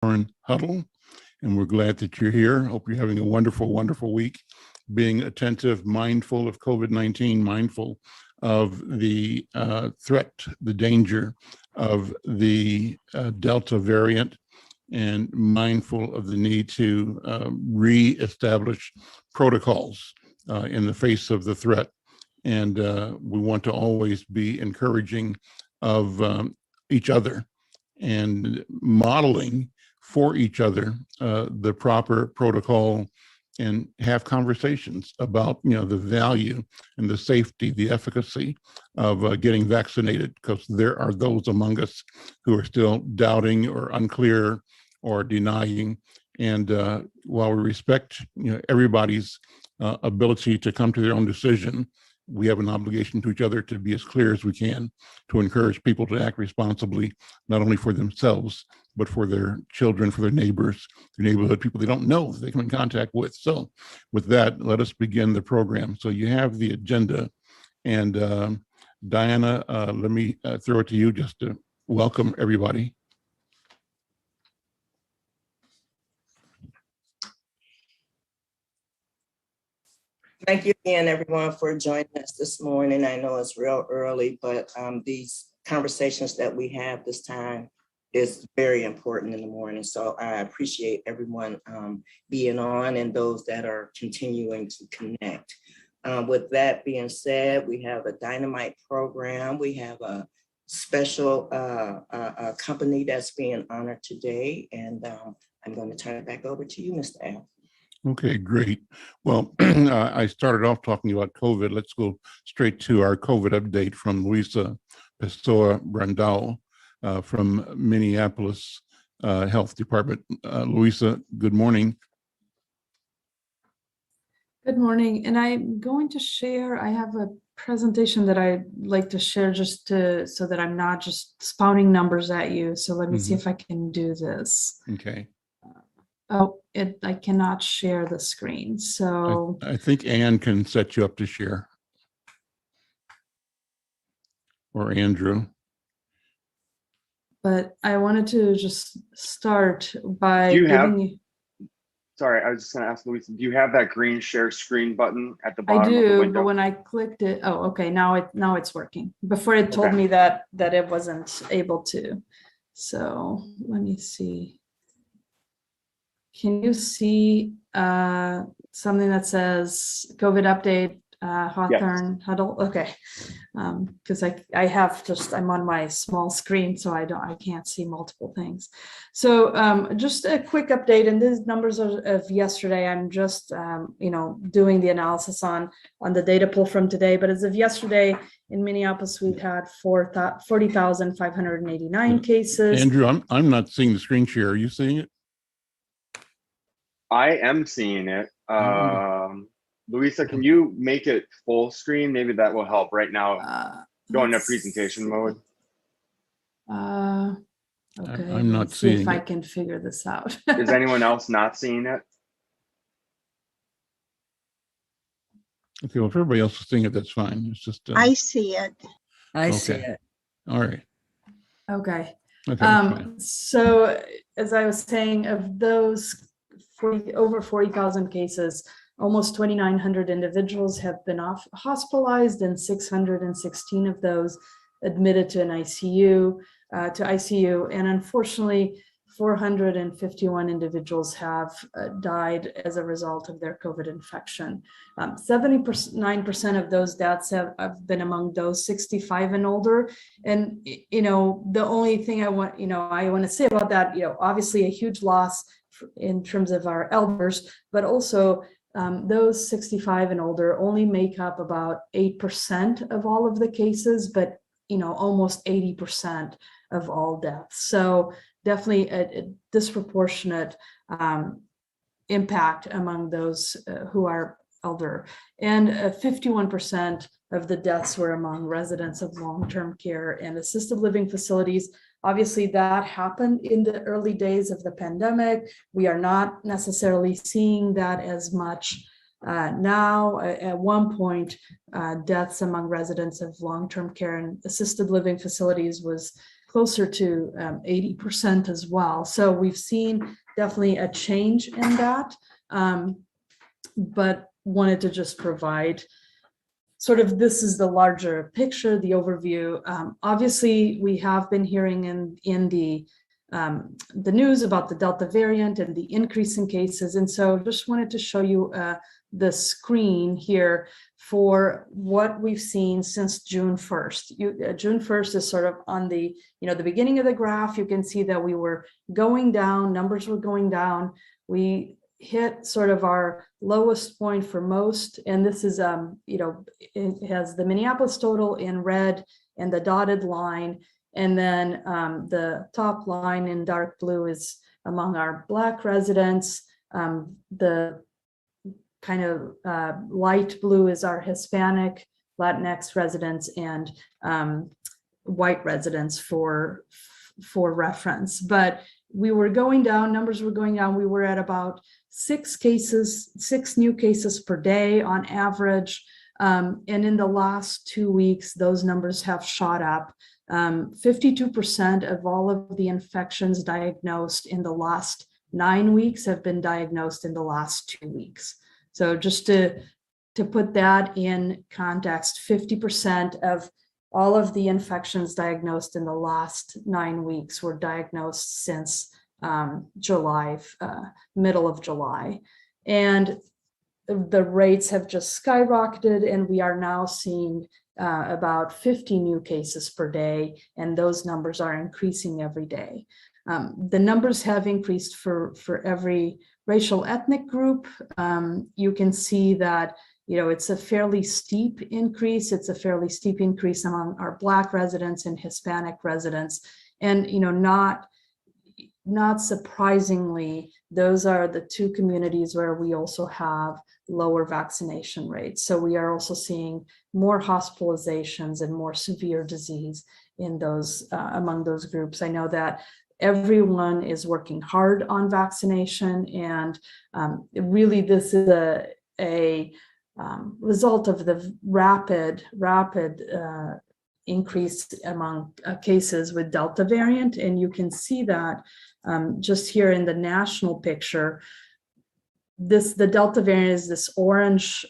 Hawthorne Huddle, and we're glad that you're here. Hope you're having a wonderful, wonderful week, being attentive, mindful of COVID-19, mindful of the threat, the danger of the Delta variant, and mindful of the need to re-establish protocols in the face of the threat. And we want to always be encouraging of each other and modeling for each other the proper protocol, and have conversations about the value and the safety, the efficacy of getting vaccinated, because there are those among us who are still doubting or unclear or denying. And while we respect everybody's ability to come to their own decision, we have an obligation to each other to be as clear as we can, to encourage people to act responsibly, not only for themselves, but for their children, for their neighbors, their neighborhood, people they don't know they come in contact with. So with that, let us begin the program. So you have the agenda. And Diana, let me throw it to you just to welcome everybody. Thank you again, everyone, for joining us this morning. I know it's real early, but these conversations that we have this time is very important in the morning. So I appreciate everyone being on, and those that are continuing to connect. With that being said, we have a dynamite program. We have a special company that's being honored today. And I'm going to turn it back over to you, Mr. Al. Okay, great. Well, I started off talking about COVID. Let's go straight to our COVID update from Luisa Pessoa-Brandão from Minneapolis Health Department. Luisa, good morning. Good morning, and I'm going to share, I have a presentation that I'd like to share just so that I'm not just spouting numbers at you. So let me see if I can do this. Okay. I cannot share the screen. So I think Ann can set you up to share. Or Andrew. But I wanted to just start by giving you. Sorry, I was just going to ask Luisa, do you have that green share screen button at the bottom of the window? But when I clicked it, oh, okay, now it's working. Before it told me that it wasn't able to. So let me see. Can you see something that says COVID update, Hawthorne Huddle? Okay, because I'm on my small screen, so I can't see multiple things. So just a quick update, and these numbers are of yesterday. I'm just doing the analysis on the data pull from today. But as of yesterday, in Minneapolis, we've had 40,589 cases. Andrew, I'm not seeing the screen share. Are you seeing it? I am seeing it. Luisa, can you make it full screen? Maybe that will help right now. Go into presentation mode. Okay, I'm not seeing it. If I can figure this out. Is anyone else not seeing it? Okay, well, if everybody else is seeing it, that's fine. It's just I see it. I see it. All right. Okay. Okay. So as I was saying, of those over 40,000 cases, almost 2,900 individuals have been hospitalized, and 616 of those admitted to an ICU, and unfortunately, 451 individuals have died as a result of their COVID infection. 79% of those deaths have been among those 65 and older. And the only thing I want to say about that, obviously a huge loss in terms of our elders, but also those 65 and older only make up about 8% of all of the cases, but almost 80% of all deaths. So definitely a disproportionate impact among those who are elder. And 51% of the deaths were among residents of long-term care and assisted living facilities. Obviously, that happened in the early days of the pandemic. We are not necessarily seeing that as much now. At one point, deaths among residents of long-term care and assisted living facilities was closer to 80% as well. So we've seen definitely a change in that, but wanted to just provide sort of, this is the larger picture, the overview. Obviously, we have been hearing in the news about the Delta variant and the increase in cases. And so just wanted to show you the screen here for what we've seen since June 1st. June 1st is sort of on the, the beginning of the graph. You can see that we were going down, numbers were going down. We hit sort of our lowest point for most, and this is it has the Minneapolis total in red and the dotted line, and then the top line in dark blue is among our Black residents. The kind of light blue is our Hispanic, Latinx residents, and white residents for reference. But we were going down, numbers were going down. We were at about 6 new cases per day on average. And in the last 2 weeks, those numbers have shot up. 52% of all of the infections diagnosed in the last 9 weeks have been diagnosed in the last 2 weeks. So just to put that in context, 50% of all of the infections diagnosed in the last 9 weeks were diagnosed since July, middle of July. And the rates have just skyrocketed, and we are now seeing about 50 new cases per day, and those numbers are increasing every day. The numbers have increased for every racial ethnic group. You can see that it's a fairly steep increase. It's a fairly steep increase among our Black residents and Hispanic residents. And, not surprisingly, those are the 2 communities where we also have lower vaccination rates. So we are also seeing more hospitalizations and more severe disease in those, among those groups. I know that everyone is working hard on vaccination, and really this is a result of the rapid increase among cases with Delta variant. And you can see that just here in the national picture, the Delta variant is this orange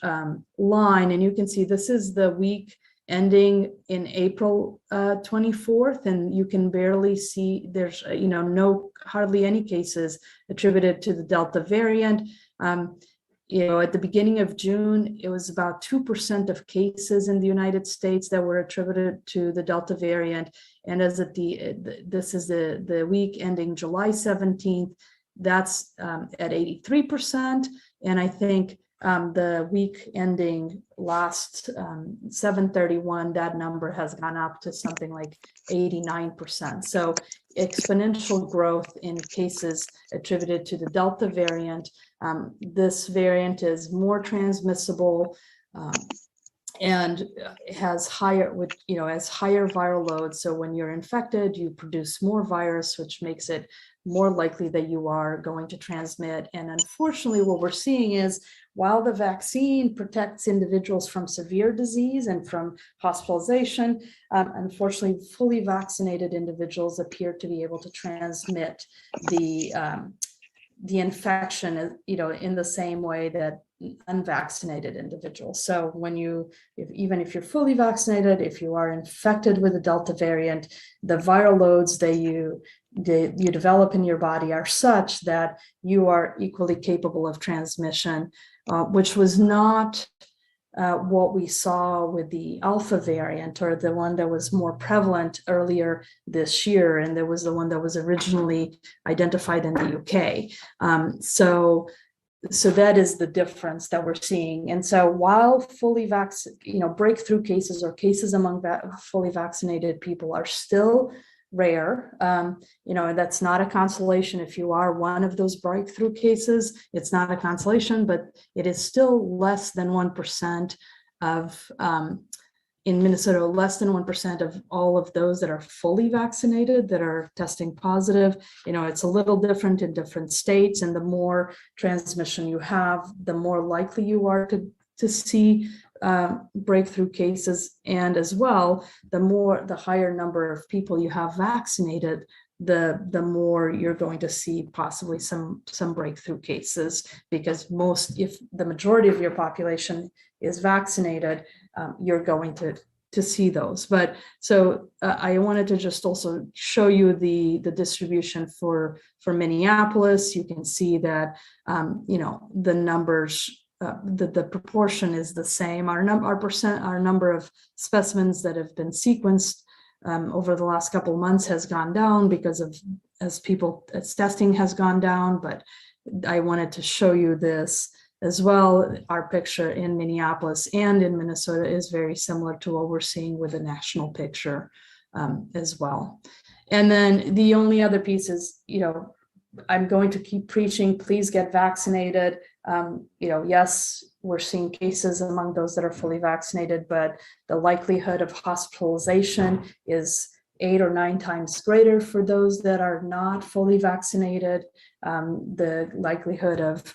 line, and you can see this is the week ending in April 24th, and you can barely see, there's hardly any cases attributed to the Delta variant. At the beginning of June, it was about 2% of cases in the United States that were attributed to the Delta variant. And as this is the week ending July 17th, that's at 83%. And I think the week ending last 7/31, that number has gone up to something like 89%. So exponential growth in cases attributed to the Delta variant. This variant is more transmissible and has higher viral loads. So when you're infected, you produce more virus, which makes it more likely that you are going to transmit. And unfortunately, what we're seeing is, while the vaccine protects individuals from severe disease and from hospitalization, unfortunately, fully vaccinated individuals appear to be able to transmit the infection, in the same way that unvaccinated individuals. So when even if you're fully vaccinated, if you are infected with the Delta variant, the viral loads that you develop in your body are such that you are equally capable of transmission, which was not what we saw with the Alpha variant, or the one that was more prevalent earlier this year. And there was the one that was originally identified in the UK. So that is the difference that we're seeing. And so while fully breakthrough cases or cases among fully vaccinated people are still rare, that's not a consolation. If you are one of those breakthrough cases, it's not a consolation, but it is still less than 1% of, in Minnesota, less than 1% of all of those that are fully vaccinated that are testing positive. It's a little different in different states, and the more transmission you have, the more likely you are to see breakthrough cases, and as well, the higher number of people you have vaccinated, the more you're going to see possibly some breakthrough cases, because if the majority of your population is vaccinated, you're going to see those. But so I wanted to just also show you the distribution for Minneapolis. You can see that the numbers, the proportion is the same. Our number of specimens that have been sequenced over the last couple of months has gone down because of as testing has gone down. But I wanted to show you this as well. Our picture in Minneapolis and in Minnesota is very similar to what we're seeing with the national picture as well. And then the only other piece is, I'm going to keep preaching, please get vaccinated. Yes, we're seeing cases among those that are fully vaccinated, but the likelihood of hospitalization is 8 or 9 times greater for those that are not fully vaccinated. The likelihood of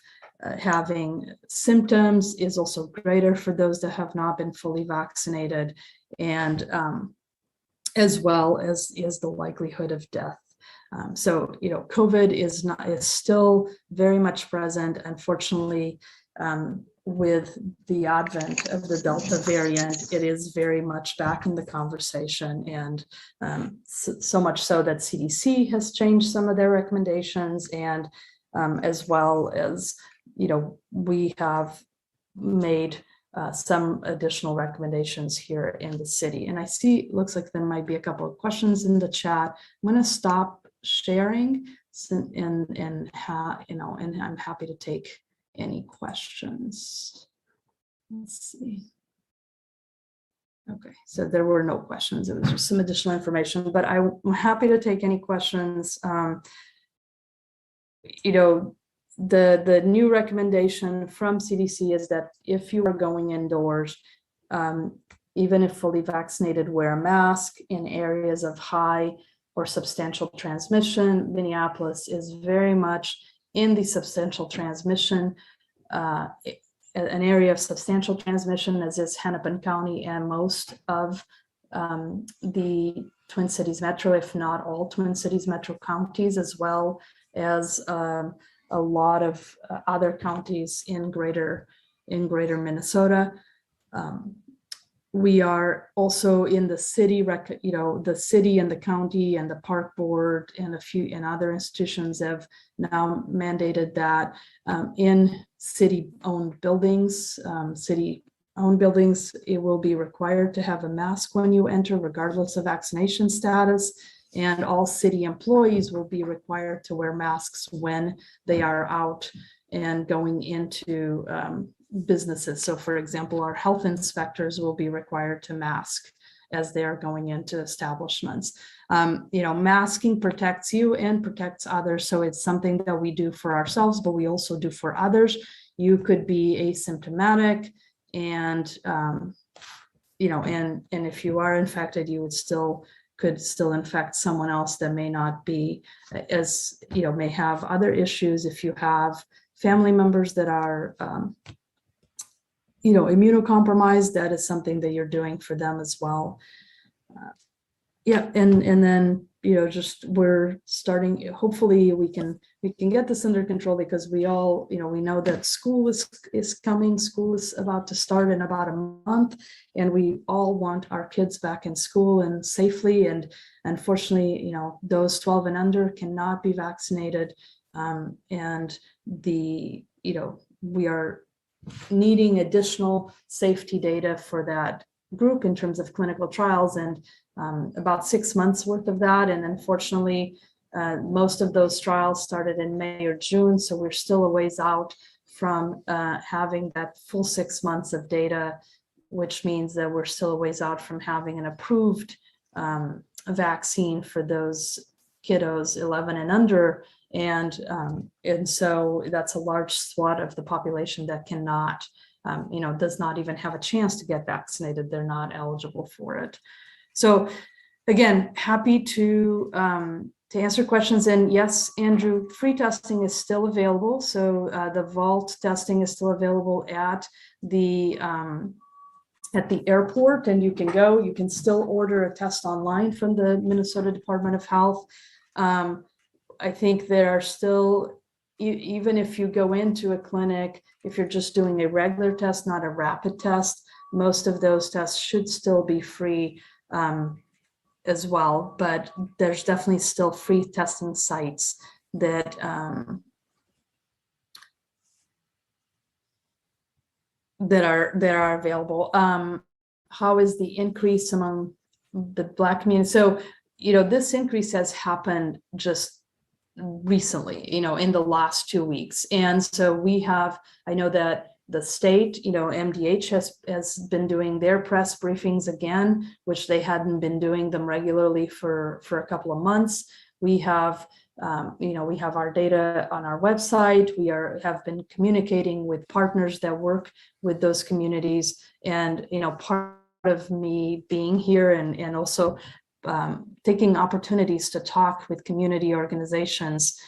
having symptoms is also greater for those that have not been fully vaccinated, and as well as the likelihood of death. So COVID is still very much present. Unfortunately, with the advent of the Delta variant, it is very much back in the conversation, and so much so that CDC has changed some of their recommendations, and as well as we have made some additional recommendations here in the city. And I see it looks like there might be a couple of questions in the chat. I'm going to stop sharing, and I'm happy to take any questions. Let's see. Okay, so there were no questions. It was just some additional information, but I'm happy to take any questions. The new recommendation from CDC is that if you are going indoors, even if fully vaccinated, wear a mask in areas of high or substantial transmission. Minneapolis is very much in the substantial transmission, an area of substantial transmission, as is Hennepin County and most of the Twin Cities Metro, if not all Twin Cities Metro counties, as well as a lot of other counties in greater Minnesota. We are also in the city, the city and the county and the park board and other institutions have now mandated that in city-owned buildings, it will be required to have a mask when you enter, regardless of vaccination status. And all city employees will be required to wear masks when they are out and going into businesses. So for example, our health inspectors will be required to mask as they are going into establishments. Masking protects you and protects others. So it's something that we do for ourselves, but we also do for others. You could be asymptomatic, and and if you are infected, you could still infect someone else that may not be as, may have other issues. If you have family members that are, immunocompromised, that is something that you're doing for them as well. And then, we're starting, hopefully we can get this under control, because we all, we know that school is coming, school is about to start in about a month, and we all want our kids back in school and safely. And unfortunately, those 12 and under cannot be vaccinated. And we are needing additional safety data for that group in terms of clinical trials, and about 6 months worth of that. And unfortunately, most of those trials started in May or June, so we're still a ways out from having that full 6 months of data, which means that we're still a ways out from having an approved vaccine for those kiddos 11 and under. And so that's a large swath of the population that cannot, does not even have a chance to get vaccinated. They're not eligible for it. So again, happy to answer questions. And yes, Andrew, free testing is still available. So the vault testing is still available at the at the airport, and you can still order a test online from the Minnesota Department of Health. I think there are still, even if you go into a clinic, if you're just doing a regular test, not a rapid test, most of those tests should still be free as well. But there's definitely still free testing sites that are available. How is the increase among the Black community? So, this increase has happened just recently, in the last 2 weeks. And so I know that the state, MDH has been doing their press briefings again, which they hadn't been doing them regularly for a couple of months. We have our data on our website. We have been communicating with partners that work with those communities. And, part of me being here and also taking opportunities to talk with community organizations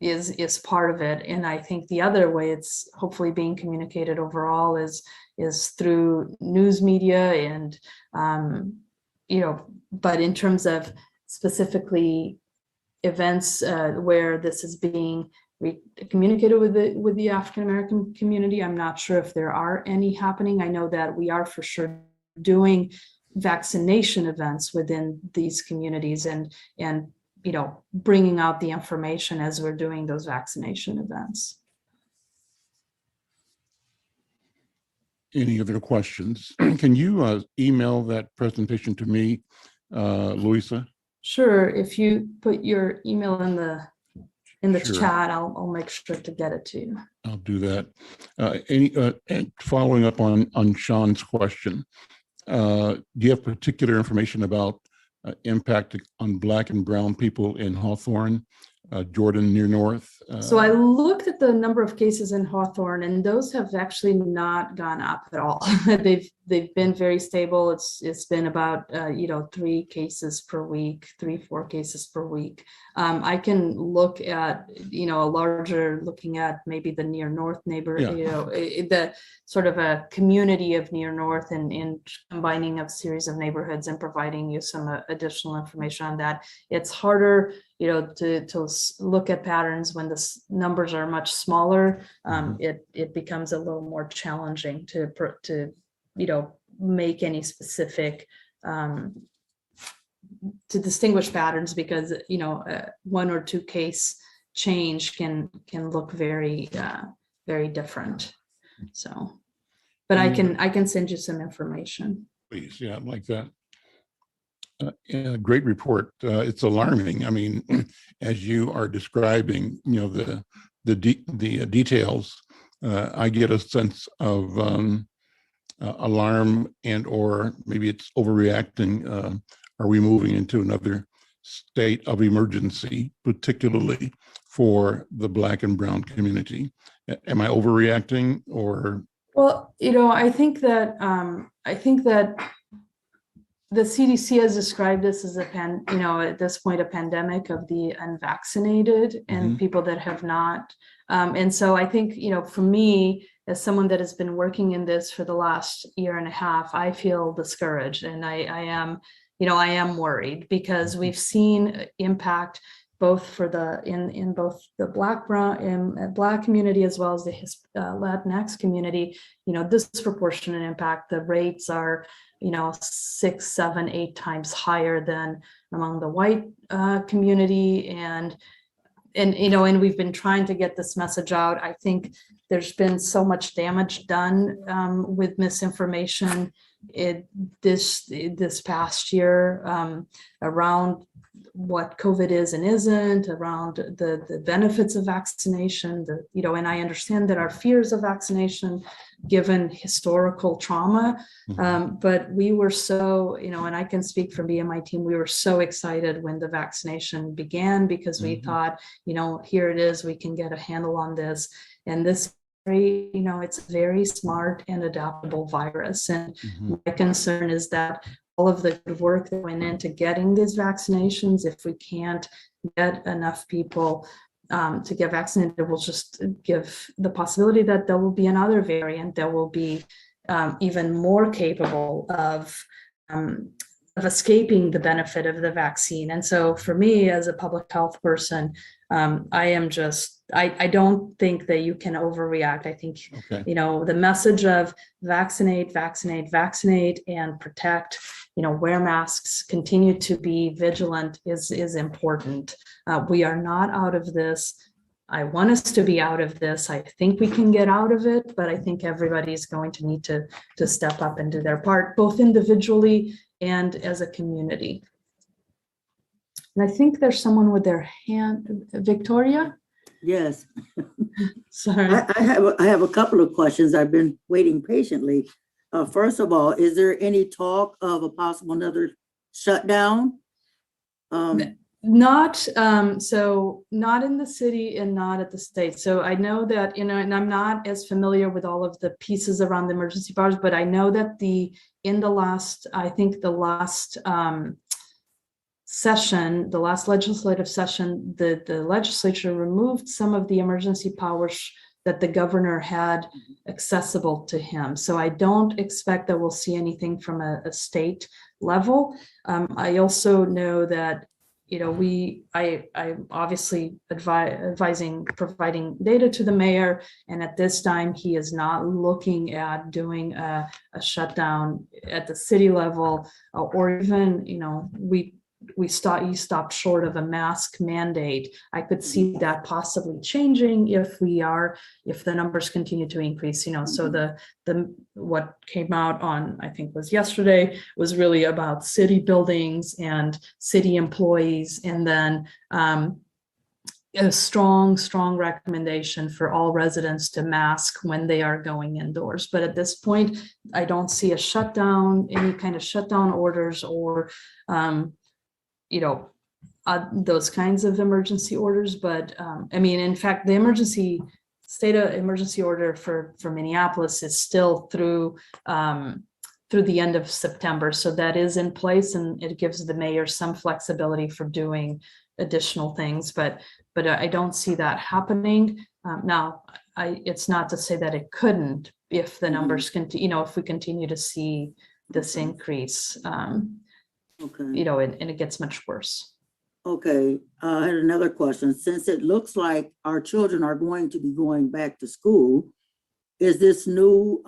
is part of it. And I think the other way it's hopefully being communicated overall is through news media and, but in terms of specifically events where this is being communicated with the African-American community, I'm not sure if there are any happening. I know that we are for sure doing vaccination events within these communities and bringing out the information as we're doing those vaccination events. Any other questions? Can you email that presentation to me, Louisa? Sure. If you put your email in the Sure. chat, I'll make sure to get it to you. I'll do that. And following up on Sean's question, do you have particular information about impact on Black and Brown people in Hawthorne, Jordan near North? So I looked at the number of cases in Hawthorne, and those have actually not gone up at all. They've been very stable. It's been about 3 cases per week, 4 cases per week. I can look at looking at maybe the near North neighborhood, the sort of a community of near North, and combining a series of neighborhoods and providing you some additional information on that. It's harder to look at patterns when the numbers are much smaller. It becomes a little more challenging to make any specific to distinguish patterns, because 1 or 2 case change can look very very different. So, but I can send you some information. Please, yeah, I'd like that. Great report. It's alarming. I mean, as you are describing, the details, I get a sense of alarm, and or maybe it's overreacting. Are we moving into another state of emergency, particularly for the Black and Brown community? Am I overreacting, or? Well, I think that the CDC has described this as at this point, a pandemic of the unvaccinated and people that have not. And so I think, for me, as someone that has been working in this for the last year and a half, I feel discouraged, and I am worried, because we've seen impact both for in both the Black community as well as the Latinx community, disproportionate impact. The rates are 6, 7, 8 times higher than among the white community, and we've been trying to get this message out. I think there's been so much damage done with misinformation this past year around what COVID is and isn't, around the benefits of vaccination, and I understand that our fears of vaccination given historical trauma, but we were so, and I can speak for me and my team, we were so excited when the vaccination began, because we thought, here it is, we can get a handle on this. And this, it's a very smart and adaptable virus. And my concern is that all of the good work that went into getting these vaccinations, if we can't get enough people to get vaccinated, it will just give the possibility that there will be another variant that will be even more capable of escaping the benefit of the vaccine. And so for me, as a public health person, I don't think that you can overreact. I think, Okay. the message of vaccinate, vaccinate, vaccinate, and protect, wear masks, continue to be vigilant is important. We are not out of this. I want us to be out of this. I think we can get out of it, but I think everybody's going to need to step up and do their part, both individually and as a community. And I think there's someone with their hand, Victoria? Yes, Sorry. I have a couple of questions. I've been waiting patiently. First of all, is there any talk of a possible another shutdown? Not not in the city and not at the state. So I know that, and I'm not as familiar with all of the pieces around the emergency powers, but I know that the last session, the last legislative session, the legislature removed some of the emergency powers that the governor had accessible to him. So I don't expect that we'll see anything from a state level. I also know that I'm obviously providing data to the mayor, and at this time he is not looking at doing a shutdown at the city level, or even he stopped short of a mask mandate. I could see that possibly changing if the numbers continue to increase. So the what came out on, I think was yesterday, was really about city buildings and city employees, and then a strong recommendation for all residents to mask when they are going indoors. But at this point, I don't see a shutdown, any kind of shutdown orders, or those kinds of emergency orders. But in fact, the state of emergency order for Minneapolis is still through the end of September. So that is in place, and it gives the mayor some flexibility for doing additional things, but I don't see that happening. Now, it's not to say that it couldn't if the numbers continue, if we continue to see this increase. Okay. And it gets much worse. Okay, I had another question. Since it looks like our children are going to be going back to school, is this new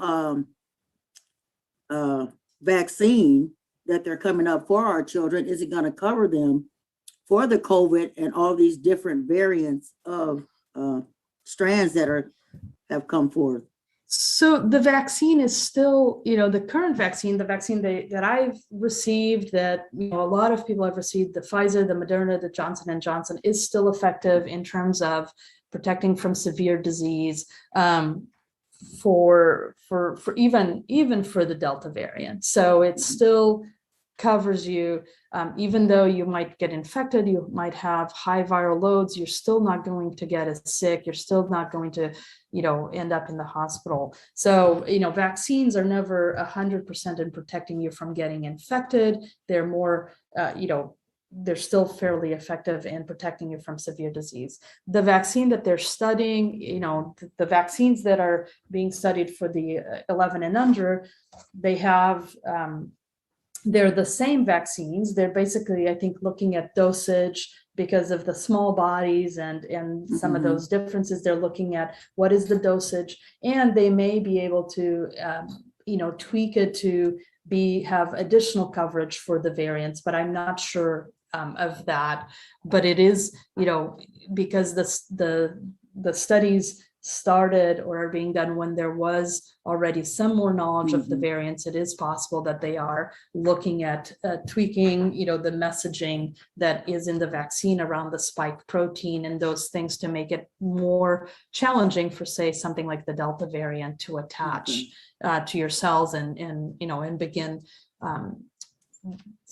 vaccine that they're coming up for our children, is it going to cover them for the COVID and all these different variants of strands that have come forth? So the vaccine is still, the current vaccine, the vaccine that I've received, that a lot of people have received, the Pfizer, the Moderna, the Johnson & Johnson, is still effective in terms of protecting from severe disease, for even for the Delta variant. So it still covers you, even though you might get infected, you might have high viral loads, you're still not going to get as sick, you're still not going to end up in the hospital. So vaccines are never 100% in protecting you from getting infected. They're more they're still fairly effective in protecting you from severe disease. The vaccine that they're studying, the vaccines that are being studied for the 11 and under, they have they're the same vaccines. They're basically, I think, looking at dosage because of the small bodies and some of those differences. They're looking at what is the dosage, and they may be able to, tweak it to have additional coverage for the variants, but I'm not sure of that. But it is, because the studies started or are being done when there was already some more knowledge of the variants, it is possible that they are looking at tweaking, the messaging that is in the vaccine around the spike protein and those things to make it more challenging for, say, something like the Delta variant to attach to your cells and begin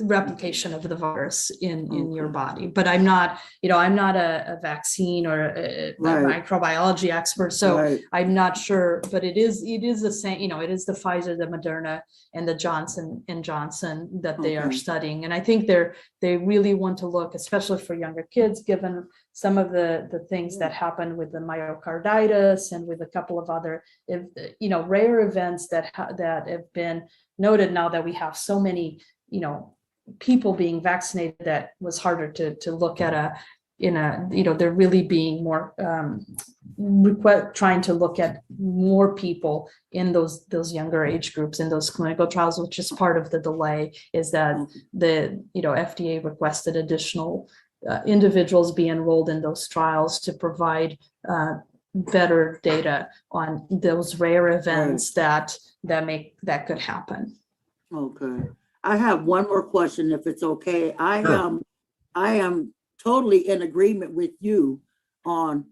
replication of the virus in your body. But I'm not, I'm not a vaccine or a microbiology expert, so I'm not sure. But it is the same. It is the Pfizer, the Moderna, and the Johnson & Johnson that they are studying. And I think they really want to look, especially for younger kids, given some of the things that happened with the myocarditis and with a couple of other, rare events that have been noted now that we have so many, people being vaccinated, that was harder to look at they're really being more trying to look at more people in those younger age groups in those clinical trials, which is part of the delay, is that the FDA requested additional individuals be enrolled in those trials to provide better data on those rare events that could happen. Okay. I have one more question, if it's okay. I am totally in agreement with you on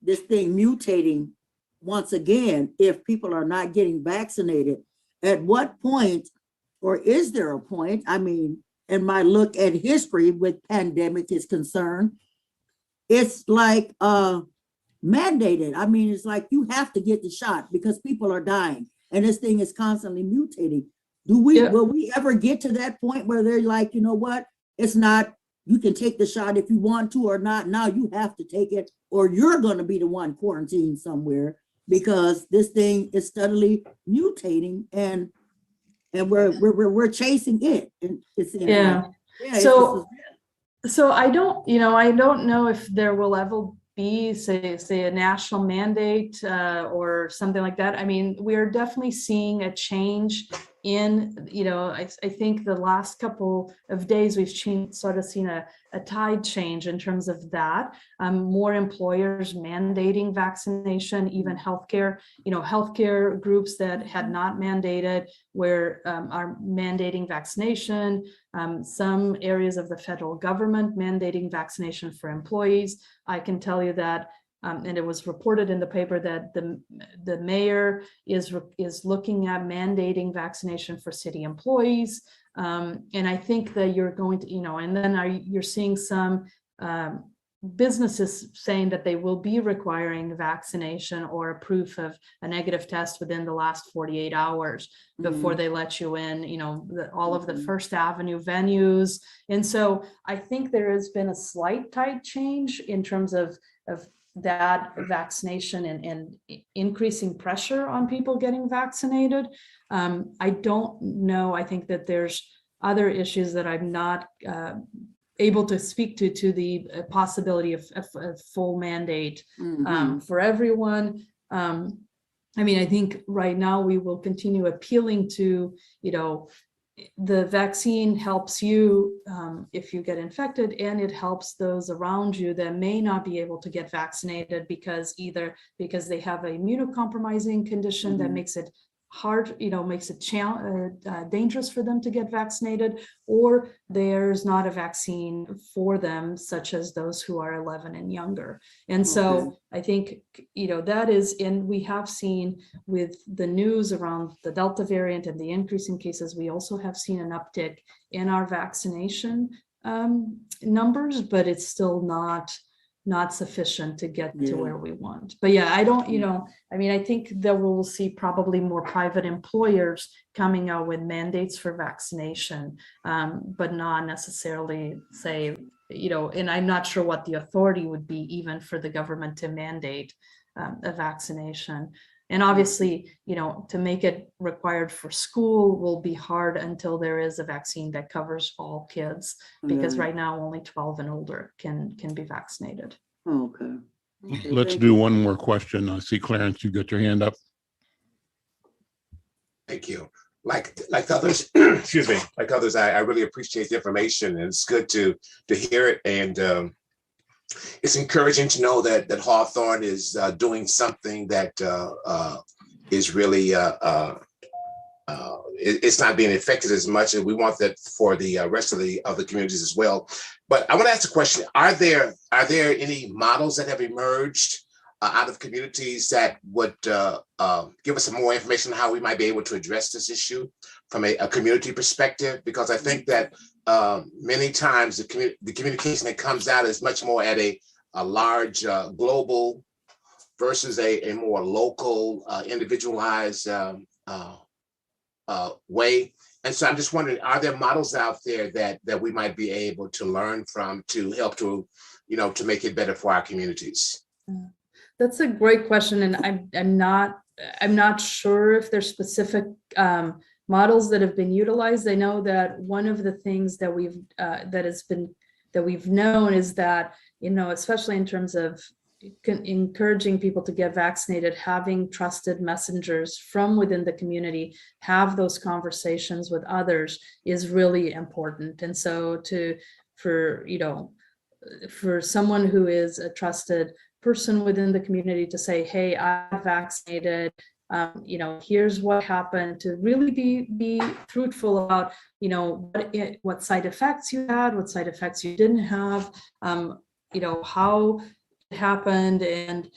this thing mutating once again. If people are not getting vaccinated, at what point, or is there a point? I mean, in my look at history with pandemic is concerned, it's like mandated. I mean, it's like you have to get the shot because people are dying, and this thing is constantly mutating. Will we ever get to that point where they're like, you know what? It's not, you can take the shot if you want to or not. Now you have to take it, or you're going to be the one quarantined somewhere, because this thing is steadily mutating, and we're chasing it. And it's so I don't know if there will ever be say a national mandate or something like that. I mean, we're definitely seeing a change in, I think the last couple of days we've sort of seen a tide change in terms of that. More employers mandating vaccination, even healthcare groups that had not mandated are mandating vaccination. Some areas of the federal government mandating vaccination for employees. I can tell you that, and it was reported in the paper that the mayor is looking at mandating vaccination for city employees. And I think that you're going to, and then you're seeing some businesses saying that they will be requiring vaccination or a proof of a negative test within the last 48 hours before they let you in, all of the First Avenue venues. And so I think there has been a slight tide change in terms of that vaccination and increasing pressure on people getting vaccinated. I don't know. I think that there's other issues that I'm not able to speak to the possibility of full mandate for everyone. I mean, I think right now we will continue appealing to, the vaccine helps you if you get infected, and it helps those around you that may not be able to get vaccinated because they have an immunocompromising condition that makes it hard, makes it dangerous for them to get vaccinated, or there's not a vaccine for them, such as those who are 11 and younger. And so I think, that is, and we have seen with the news around the Delta variant and the increase in cases, we also have seen an uptick in our vaccination numbers, but it's still not sufficient to get to where we want. But I don't, I think that we'll see probably more private employers coming out with mandates for vaccination, but not necessarily say, and I'm not sure what the authority would be even for the government to mandate a vaccination. And obviously, to make it required for school will be hard until there is a vaccine that covers all kids, because right now only 12 and older can be vaccinated. Okay. Let's do one more question. I see Clarence, you got your hand up. Thank you. Like others, excuse me, like others, I really appreciate the information, and it's good to hear it. And it's encouraging to know that Hawthorne is doing something that is really it's not being affected as much, and we want that for the rest of the communities as well. But I want to ask a question: Are there any models that have emerged out of communities that would give us some more information on how we might be able to address this issue? a community perspective, because I think that many times the communication that comes out is much more at a large global versus a more local, individualized way. And so I'm just wondering, are there models out there that we might be able to learn from to help to, to make it better for our communities? That's a great question, and I'm not sure if there's specific models that have been utilized. I know that one of the things that we've known is that, especially in terms of encouraging people to get vaccinated, having trusted messengers from within the community have those conversations with others is really important. And so for someone who is a trusted person within the community to say, hey, I'm vaccinated, here's what happened, to really be truthful about, what side effects you had, what side effects you didn't have, how it happened, and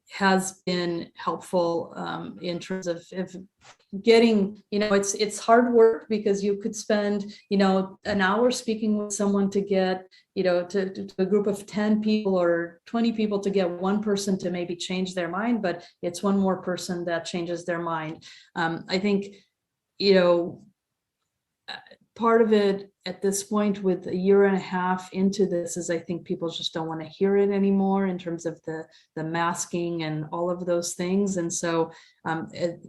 has been helpful in terms of getting, it's hard work, because you could spend, an hour speaking with someone to get, to a group of 10 people or 20 people to get one person to maybe change their mind, but it's one more person that changes their mind. I think, part of it at this point, with a year and a half into this, is I think people just don't want to hear it anymore in terms of the masking and all of those things. And so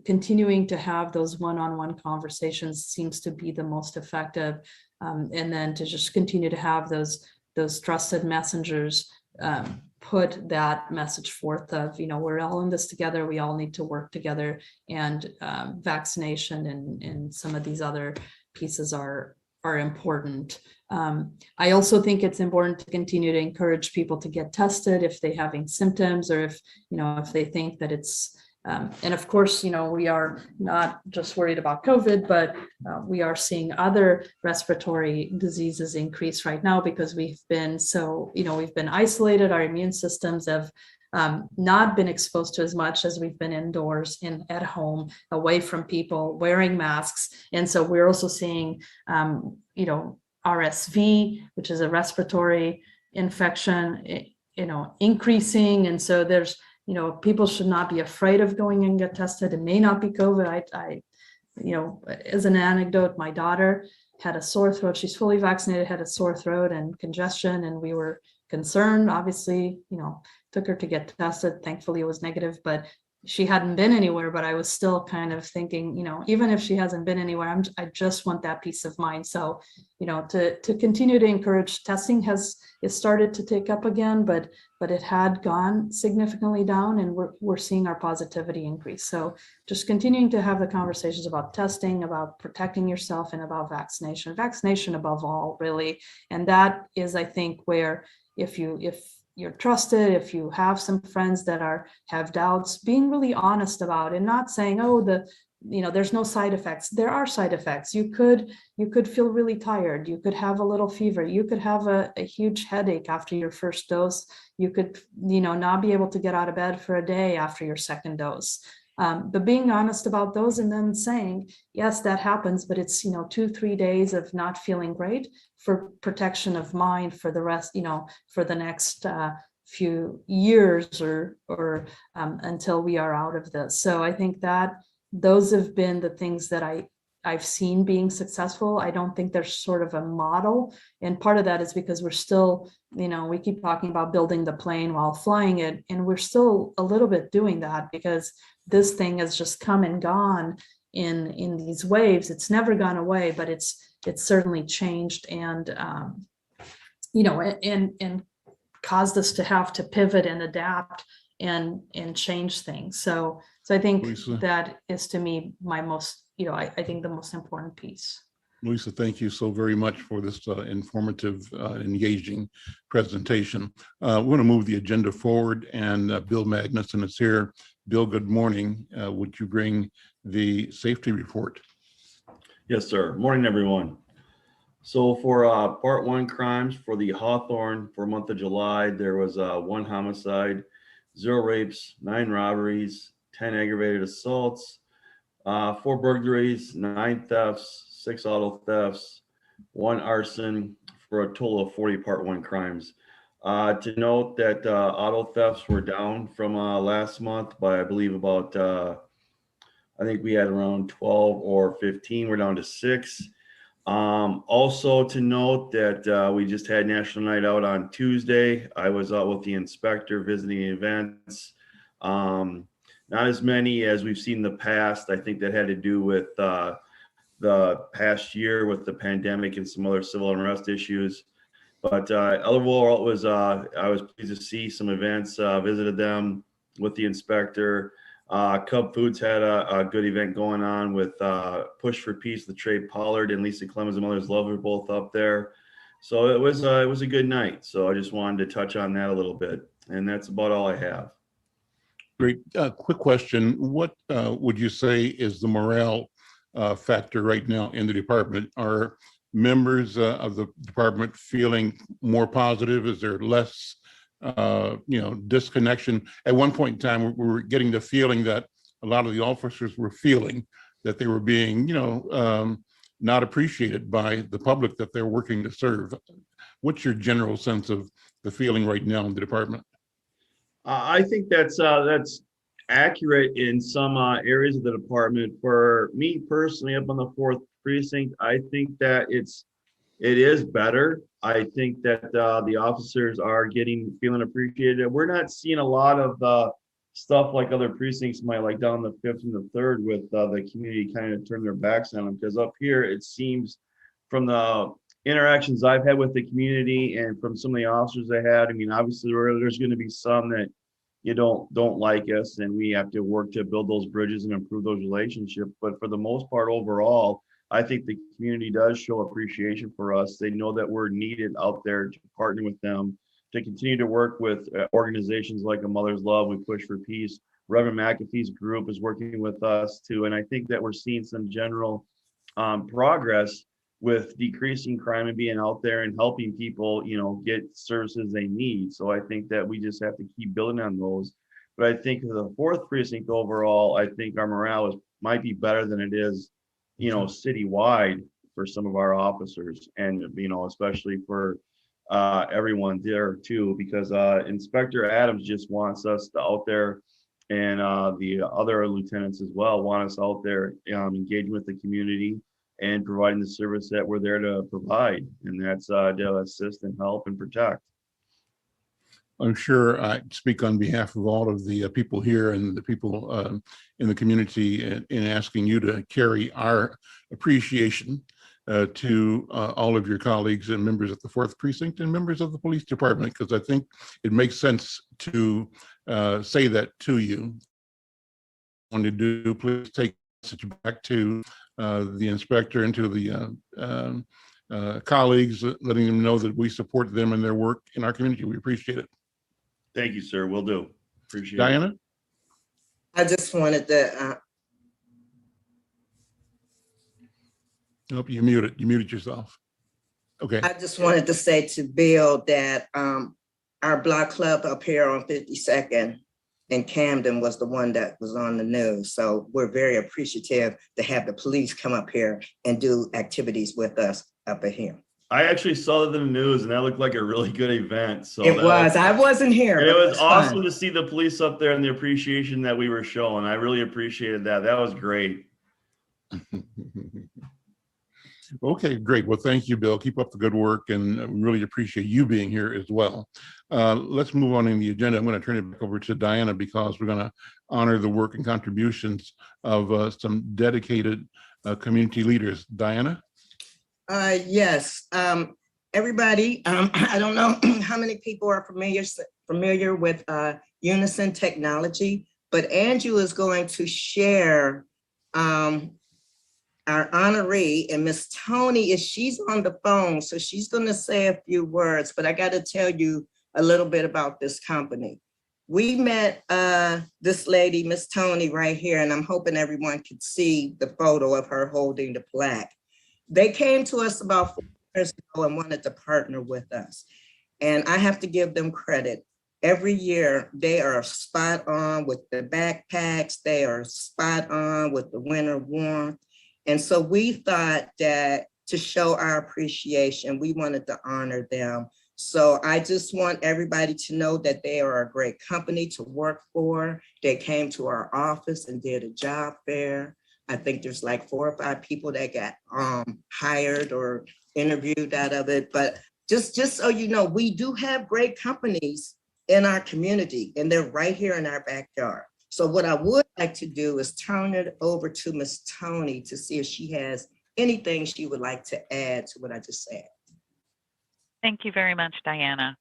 continuing to have those one-on-one conversations seems to be the most effective. And then to just continue to have those trusted messengers put that message forth of, we're all in this together, we all need to work together, and vaccination and some of these other pieces are important. I also think it's important to continue to encourage people to get tested if they're having symptoms, or if they think that it's, and of course, we are not just worried about COVID, but we are seeing other respiratory diseases increase right now, because we've been isolated. Our immune systems have not been exposed to as much, as we've been indoors and at home, away from people, wearing masks. And so we're also seeing, RSV, which is a respiratory infection, increasing. And so there's, people should not be afraid of going and get tested. It may not be COVID. I as an anecdote, my daughter had a sore throat. She's fully vaccinated, had a sore throat and congestion, and we were concerned, obviously, took her to get tested. Thankfully it was negative, but she hadn't been anywhere. But I was still kind of thinking, even if she hasn't been anywhere, I just want that peace of mind. So, to continue to encourage testing it started to take up again, but it had gone significantly down, and we're seeing our positivity increase. So just continuing to have the conversations about testing, about protecting yourself, and about vaccination above all, really. And that is, I think, where if you're trusted, if you have some friends that have doubts, being really honest about it, and not saying, oh, there's no side effects. There are side effects. You could feel really tired. You could have a little fever. You could have a huge headache after your first dose. You could, not be able to get out of bed for a day after your second dose. But being honest about those, and then saying, yes, that happens, but it's, 2-3 days of not feeling great, for protection of mind for the rest, for the next few years or until we are out of this. So I think that those have been the things that I've seen being successful. I don't think there's sort of a model. And part of that is because we're still, we keep talking about building the plane while flying it. And we're still a little bit doing that, because this thing has just come and gone in these waves. It's never gone away, but it's certainly changed and, and caused us to have to pivot and adapt and change things. So I think Lisa, that is, to me, my most, I think the most important piece. Lisa, thank you so very much for this informative, engaging presentation. We're going to move the agenda forward, and Bill Magnuson is here. Bill, good morning. Would you bring the safety report? Yes, sir. Morning, everyone. So for part 1 crimes for the Hawthorne for month of July, there was 1 homicide, 0 rapes, 9 robberies, 10 aggravated assaults, 4 burglaries, 9 thefts, 6 auto thefts, 1 arson, for a total of 40 Part 1 crimes. To note that auto thefts were down from last month by, I believe, about, I think we had around 12 or 15. We're down to 6. Also to note that we just had National Night Out on Tuesday. I was out with the inspector visiting events. Not as many as we've seen in the past. I think that had to do with the past year with the pandemic and some other civil unrest issues. But overall, I was pleased to see some events, visited them with the inspector. Cub Foods had a good event going on with Push for Peace. The Trey Pollard and Lisa Clemens and Mother's Love were both up there. So it was a good night. So I just wanted to touch on that a little bit. And that's about all I have. Great. Quick question. What would you say is the morale factor right now in the department? Are members of the department feeling more positive? Is there less disconnection? At one point in time, we were getting the feeling that a lot of the officers were feeling that they were being, not appreciated by the public that they're working to serve. What's your general sense of the feeling right now in the department? I think that's accurate in some areas of the department. For me personally, up on the 4th precinct, I think that it is better. I think that the officers are feeling appreciated. We're not seeing a lot of stuff like other precincts might, like down the 5th and the 3rd, with the community kind of turn their backs on them. Because up here, it seems from the interactions I've had with the community and from some of the officers I had, I mean, obviously there's going to be some that don't like us, and we have to work to build those bridges and improve those relationships. But for the most part, overall, I think the community does show appreciation for us. They know that we're needed out there to partner with them, to continue to work with organizations like A Mother's Love. We Push for Peace. Reverend McAfee's group is working with us too. And I think that we're seeing some general progress with decreasing crime and being out there and helping people, get services they need. So I think that we just have to keep building on those. But I think for the 4th precinct overall, I think our morale might be better than it is, citywide for some of our officers, and especially for everyone there too, because Inspector Adams just wants us out there, and the other lieutenants as well want us out there engaging with the community and providing the service that we're there to provide, and that's to assist and help and protect. I'm sure I speak on behalf of all of the people here and the people in the community in asking you to carry our appreciation to all of your colleagues and members of the 4th precinct and members of the police department, because I think it makes sense to say that to you. Want to do, please take the message back to the inspector and to the colleagues, letting them know that we support them and their work in our community. We appreciate it. Thank you, sir. Will do. Appreciate Diana? it. I just wanted to, Nope, you muted yourself. Okay. I just wanted to say to Bill that our block club up here on 52nd in Camden was the one that was on the news. So we're very appreciative to have the police come up here and do activities with us up here. I actually saw it in the news, and that looked like a really good event. So It was. I wasn't here. And it was awesome fun to see the police up there and the appreciation that we were showing. I really appreciated that. That was great. Okay, great. Well, thank you, Bill. Keep up the good work, and we really appreciate you being here as well. Let's move on in the agenda. I'm going to turn it back over to Diana, because we're going to honor the work and contributions of some dedicated community leaders. Diana? Yes. Everybody, I don't know how many people are familiar with Unison Technology, but Andrew is going to share our honoree, and Miss Tony, she's on the phone, so she's going to say a few words, but I got to tell you a little bit about this company. We met this lady, Miss Tony, right here, and I'm hoping everyone could see the photo of her holding the plaque. They came to us about 4 years ago and wanted to partner with us. And I have to give them credit. every year they are spot on with the backpacks. They are spot on with the winter warmth. And so we thought that to show our appreciation, we wanted to honor them. So I just want everybody to know that they are a great company to work for. They came to our office and did a job fair. I think there's like 4 or 5 people that got hired or interviewed out of it. But just so you know, we do have great companies in our community, and they're right here in our backyard. So what I would like to do is turn it over to Miss Tony to see if she has anything she would like to add to what I just said. Thank you very much, Diana.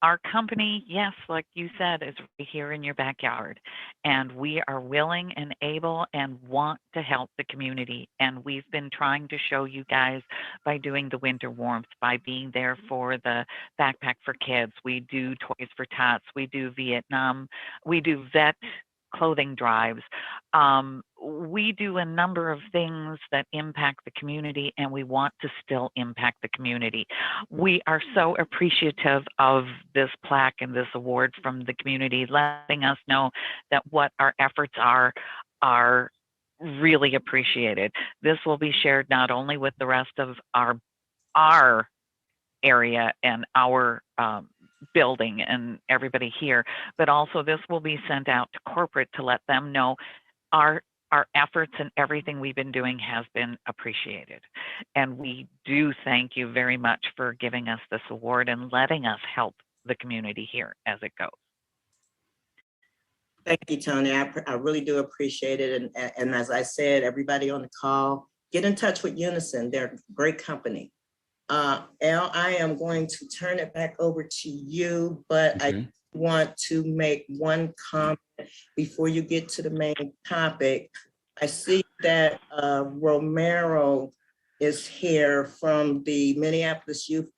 Our company, yes, like you said, is right here in your backyard, and we are willing and able and want to help the community. And we've been trying to show you guys by doing the winter warmth, by being there for the backpack for kids. We do Toys for Tots. We do Vietnam. We do vet clothing drives. We do a number of things that impact the community, and we want to still impact the community. We are so appreciative of this plaque and this award from the community, letting us know that what our efforts are really appreciated. This will be shared not only with the rest of our area and our building and everybody here, but also this will be sent out to corporate to let them know our efforts and everything we've been doing has been appreciated. And we do thank you very much for giving us this award and letting us help the community here as it goes. Thank you, Tony. I really do appreciate it. And as I said, everybody on the call, get in touch with Unison. They're a great company. Elle, I am going to turn it back over to you, but Okay. I want to make one comment before you get to the main topic. I see that Romero is here from the Minneapolis Youth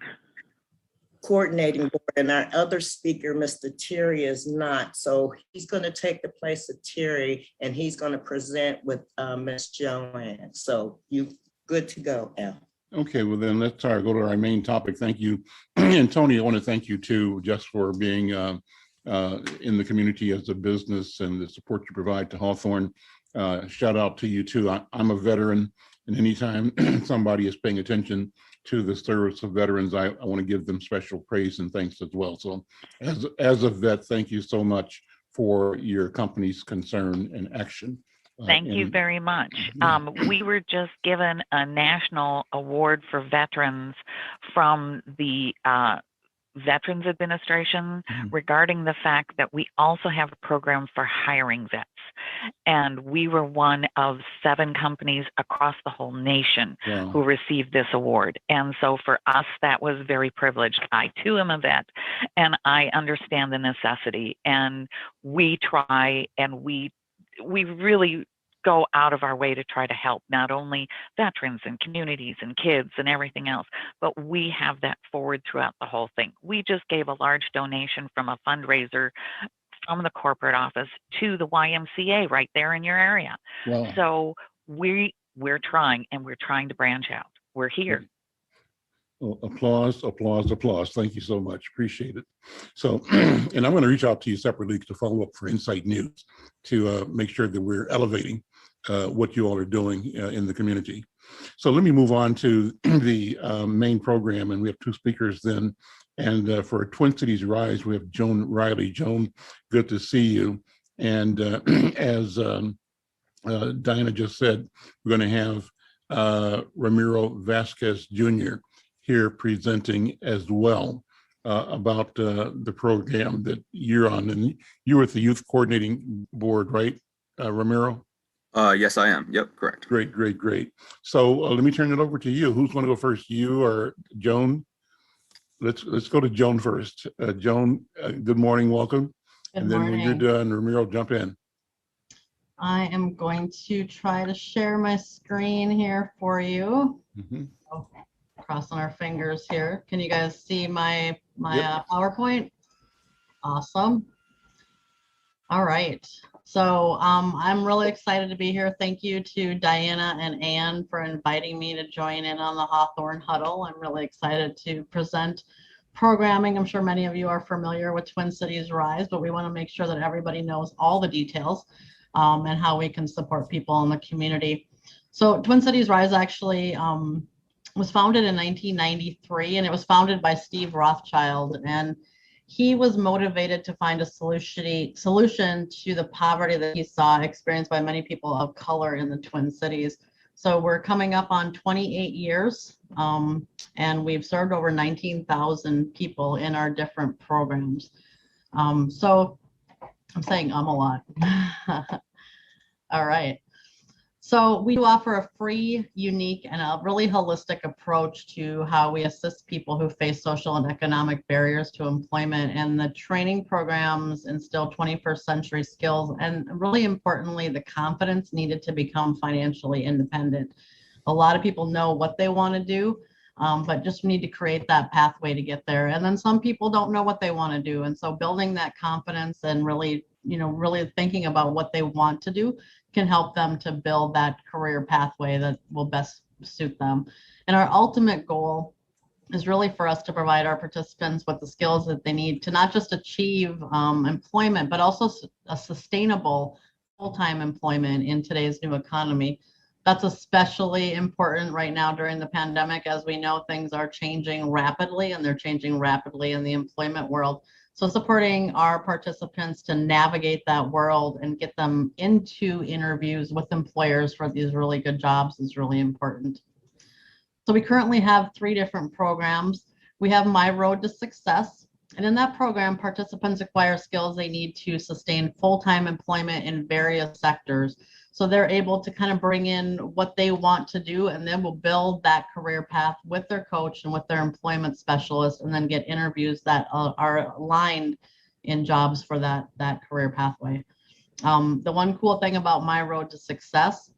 Coordinating Board, and our other speaker, Mr. Terry, is not. So he's going to take the place of Terry, and he's going to present with Ms. Joanne. So you good to go, Elle. Okay, well then let's go to our main topic. Thank you. And Tony, I want to thank you too, just for being in the community as a business and the support you provide to Hawthorne. Shout out to you too. I'm a veteran, and anytime somebody is paying attention to the service of veterans, I want to give them special praise and thanks as well. So as a vet, thank you so much for your company's concern and action. Thank you very much. We were just given a national award for veterans from the Veterans Administration regarding the fact that we also have a program for hiring vets. And we were one of 7 companies across the whole nation who received this award. And so for us, that was very privileged. I too am a vet, and I understand the necessity. And we try, and we really go out of our way to try to help not only veterans and communities and kids and everything else, but we have that forward throughout the whole thing. We just gave a large donation from a fundraiser from the corporate office to the YMCA right there in your area. Wow. So we're trying, and we're trying to branch out. We're here. Well, applause, applause, applause. Thank you so much. Appreciate it. So, and I'm going to reach out to you separately to follow up for Insight News to make sure that we're elevating what you all are doing in the community. So let me move on to the main program, and we have 2 speakers then. And for Twin Cities Rise, we have Joan Riley. Joan, good to see you. And as Diana just said, we're going to have Ramiro Vasquez Jr. here presenting as well about the program that you're on. And you're with the Youth Coordinating Board, right, Ramiro? Yes, I am. Yep, correct. Great, great, great. So let me turn it over to you. Who's going to go first, you or Joan? Let's go to Joan first. Joan, good morning, welcome. Good and then morning. when you're done, Ramiro, jump in. I am going to try to share my screen here for you. Crossing our fingers here. Can you guys see my PowerPoint? Awesome. All right. So I'm really excited to be here. Thank you to Diana and Ann for inviting me to join in on the Hawthorne Huddle. I'm really excited to present programming. I'm sure many of you are familiar with Twin Cities Rise, but we want to make sure that everybody knows all the details and how we can support people in the community. So Twin Cities Rise actually was founded in 1993, and it was founded by Steve Rothschild, and he was motivated to find a solution to the poverty that he saw experienced by many people of color in the Twin Cities. So we're coming up on 28 years, and we've served over 19,000 people in our different programs. So I'm saying a lot. All right. So we do offer a free, unique, and a really holistic approach to how we assist people who face social and economic barriers to employment. And the training programs instill 21st century skills and, really importantly, the confidence needed to become financially independent. A lot of people know what they want to do, but just need to create that pathway to get there. And then some people don't know what they want to do. And so building that confidence and really thinking about what they want to do can help them to build that career pathway that will best suit them. And our ultimate goal is really for us to provide our participants with the skills that they need to not just achieve employment, but also a sustainable full-time employment in today's new economy. That's especially important right now during the pandemic. As we know, things are changing rapidly, and they're changing rapidly in the employment world. So supporting our participants to navigate that world and get them into interviews with employers for these really good jobs is really important. So we currently have 3 different programs. We have My Road to Success. And in that program, participants acquire skills they need to sustain full-time employment in various sectors. So they're able to kind of bring in what they want to do, and then we'll build that career path with their coach and with their employment specialist, and then get interviews that are aligned in jobs for that career pathway. The one cool thing about My Road to Success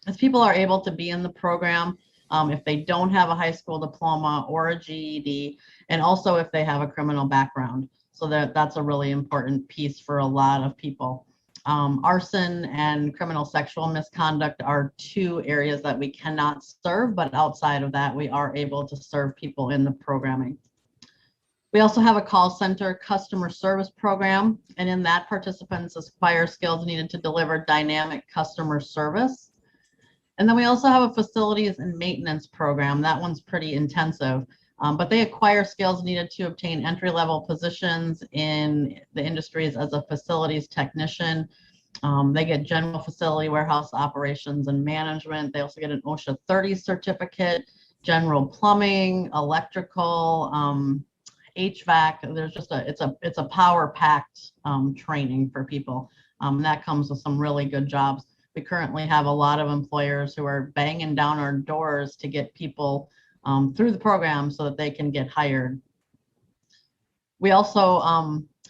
is people are able to be in the program if they don't have a high school diploma or a GED, and also if they have a criminal background. So that's a really important piece for a lot of people. Arson and criminal sexual misconduct are 2 areas that we cannot serve, but outside of that, we are able to serve people in the programming. We also have a call center customer service program, and in that, participants acquire skills needed to deliver dynamic customer service. And then we also have a facilities and maintenance program. That one's pretty intensive. But they acquire skills needed to obtain entry-level positions in the industries as a facilities technician. They get general facility warehouse operations and management. They also get an OSHA 30 certificate, general plumbing, electrical, HVAC. There's just it's a power-packed training for people. And that comes with some really good jobs. We currently have a lot of employers who are banging down our doors to get people through the program so that they can get hired. We also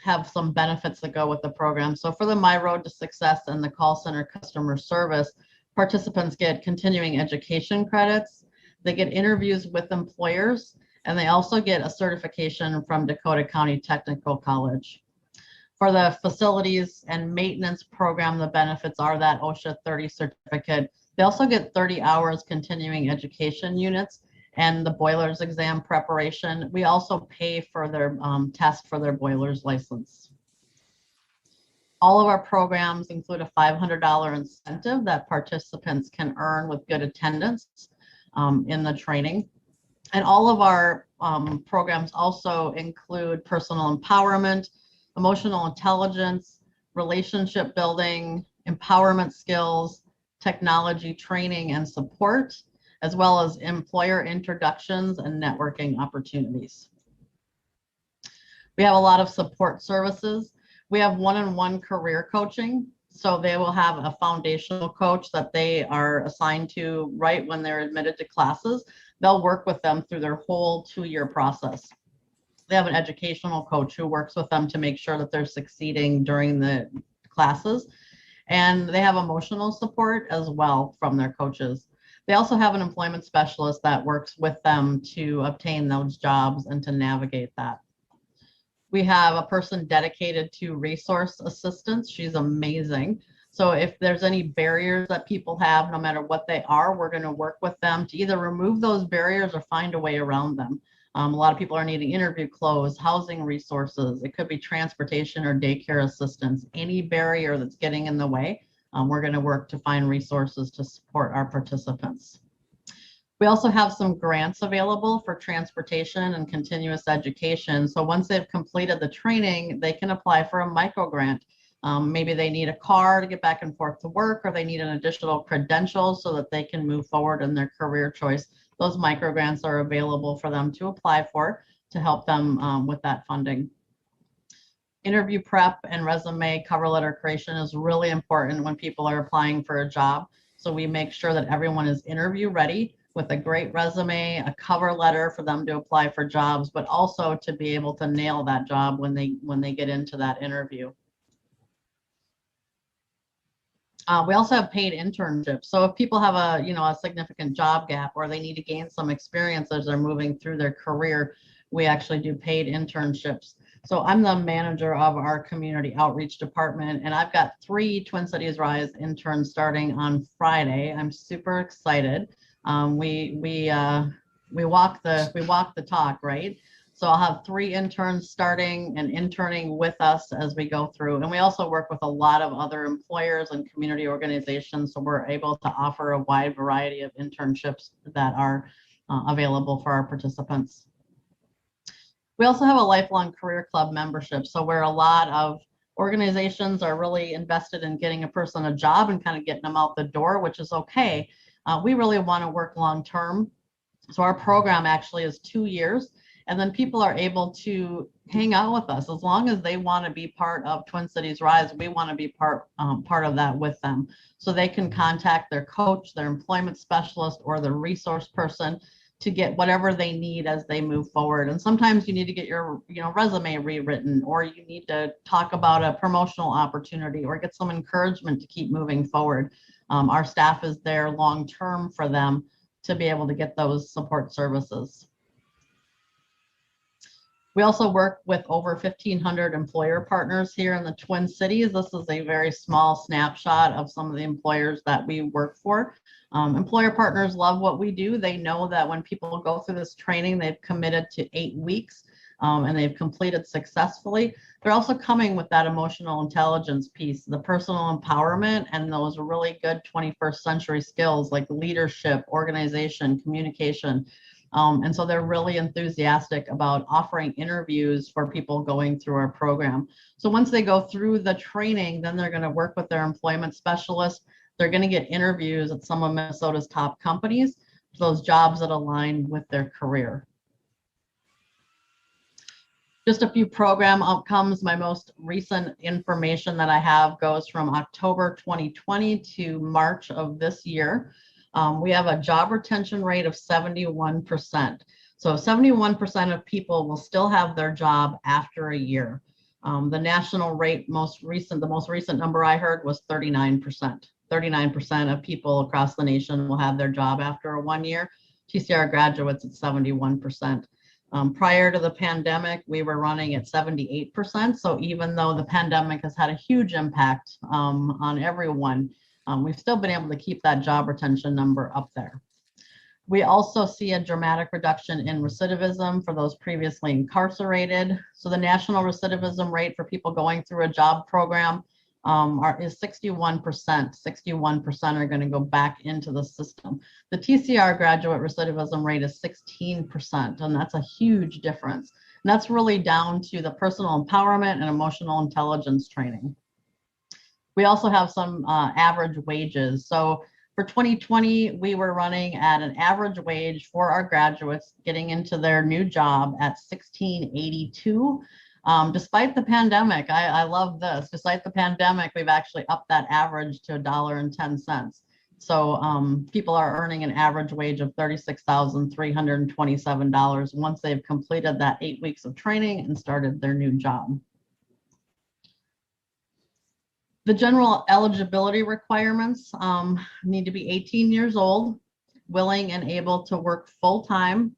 have some benefits that go with the program. So for the My Road to Success and the call center customer service, participants get continuing education credits. They get interviews with employers, and they also get a certification from Dakota County Technical College. For the facilities and maintenance program, the benefits are that OSHA 30 certificate. They also get 30 hours continuing education units and the boilers exam preparation. We also pay for their test for their boilers license. All of our programs include a $500 incentive that participants can earn with good attendance in the training. And all of our programs also include personal empowerment, emotional intelligence, relationship building, empowerment skills, technology training and support, as well as employer introductions and networking opportunities. We have a lot of support services. We have one-on-one career coaching. So they will have a foundational coach that they are assigned to right when they're admitted to classes. They'll work with them through their whole 2-year process. They have an educational coach who works with them to make sure that they're succeeding during the classes. And they have emotional support as well from their coaches. They also have an employment specialist that works with them to obtain those jobs and to navigate that. We have a person dedicated to resource assistance. She's amazing. So if there's any barriers that people have, no matter what they are, we're going to work with them to either remove those barriers or find a way around them. A lot of people are needing interview clothes, housing resources. It could be transportation or daycare assistance. Any barrier that's getting in the way, we're going to work to find resources to support our participants. We also have some grants available for transportation and continuous education. So once they've completed the training, they can apply for a micro grant. Maybe they need a car to get back and forth to work, or they need an additional credential so that they can move forward in their career choice. Those micro grants are available for them to apply for to help them with that funding. Interview prep and resume cover letter creation is really important when people are applying for a job. So we make sure that everyone is interview ready with a great resume, a cover letter for them to apply for jobs, but also to be able to nail that job when they get into that interview. We also have paid internships. So if people have a significant job gap, or they need to gain some experience as they're moving through their career, we actually do paid internships. So I'm the manager of our community outreach department, and I've got 3 Twin Cities Rise interns starting on Friday. I'm super excited. We walk the talk, right? So I'll have 3 interns starting and interning with us as we go through. And we also work with a lot of other employers and community organizations. So we're able to offer a wide variety of internships that are available for our participants. We also have a lifelong career club membership. So where a lot of organizations are really invested in getting a person a job and kind of getting them out the door, which is okay. We really want to work long term. So our program actually is 2 years. And then people are able to hang out with us as long as they want to be part of Twin Cities Rise. We want to be part of that with them. So they can contact their coach, their employment specialist, or the resource person to get whatever they need as they move forward. And sometimes you need to get your resume rewritten, or you need to talk about a promotional opportunity, or get some encouragement to keep moving forward. Our staff is there long term for them to be able to get those support services. We also work with over 1,500 employer partners here in the Twin Cities. This is a very small snapshot of some of the employers that we work for. Employer partners love what we do. They know that when people go through this training, they've committed to 8 weeks and they've completed successfully. They're also coming with that emotional intelligence piece, the personal empowerment, and those really good 21st century skills like leadership, organization, communication. And so they're really enthusiastic about offering interviews for people going through our program. So once they go through the training, then they're going to work with their employment specialist. They're going to get interviews at some of Minnesota's top companies, those jobs that align with their career. Just a few program outcomes. My most recent information that I have goes from October 2020 to March of this year. We have a job retention rate of 71%. So 71% of people will still have their job after a year. The national rate, the most recent number I heard was 39%. 39% of people across the nation will have their job after 1 year. TCR graduates at 71%. Prior to the pandemic, we were running at 78%. So even though the pandemic has had a huge impact on everyone, we've still been able to keep that job retention number up there. We also see a dramatic reduction in recidivism for those previously incarcerated. So the national recidivism rate for people going through a job program is 61%. 61% are going to go back into the system. The TCR graduate recidivism rate is 16%, and that's a huge difference. And that's really down to the personal empowerment and emotional intelligence training. We also have some average wages. So for 2020, we were running at an average wage for our graduates getting into their new job at $16.82. Despite the pandemic, I love this. Despite the pandemic, we've actually upped that average to $1.10. So people are earning an average wage of $36,327 once they've completed that 8 weeks of training and started their new job. The general eligibility requirements need to be 18 years old, willing and able to work full-time,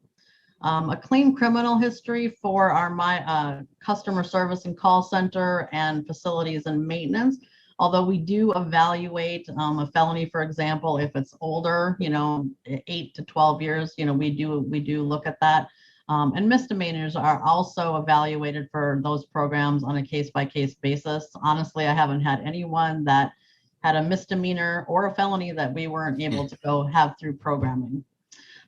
a clean criminal history for our customer service and call center and facilities and maintenance. Although we do evaluate a felony, for example, if it's older, 8 to 12 years, we do look at that. And misdemeanors are also evaluated for those programs on a case-by-case basis. Honestly, I haven't had anyone that had a misdemeanor or a felony that we weren't able to go have through programming.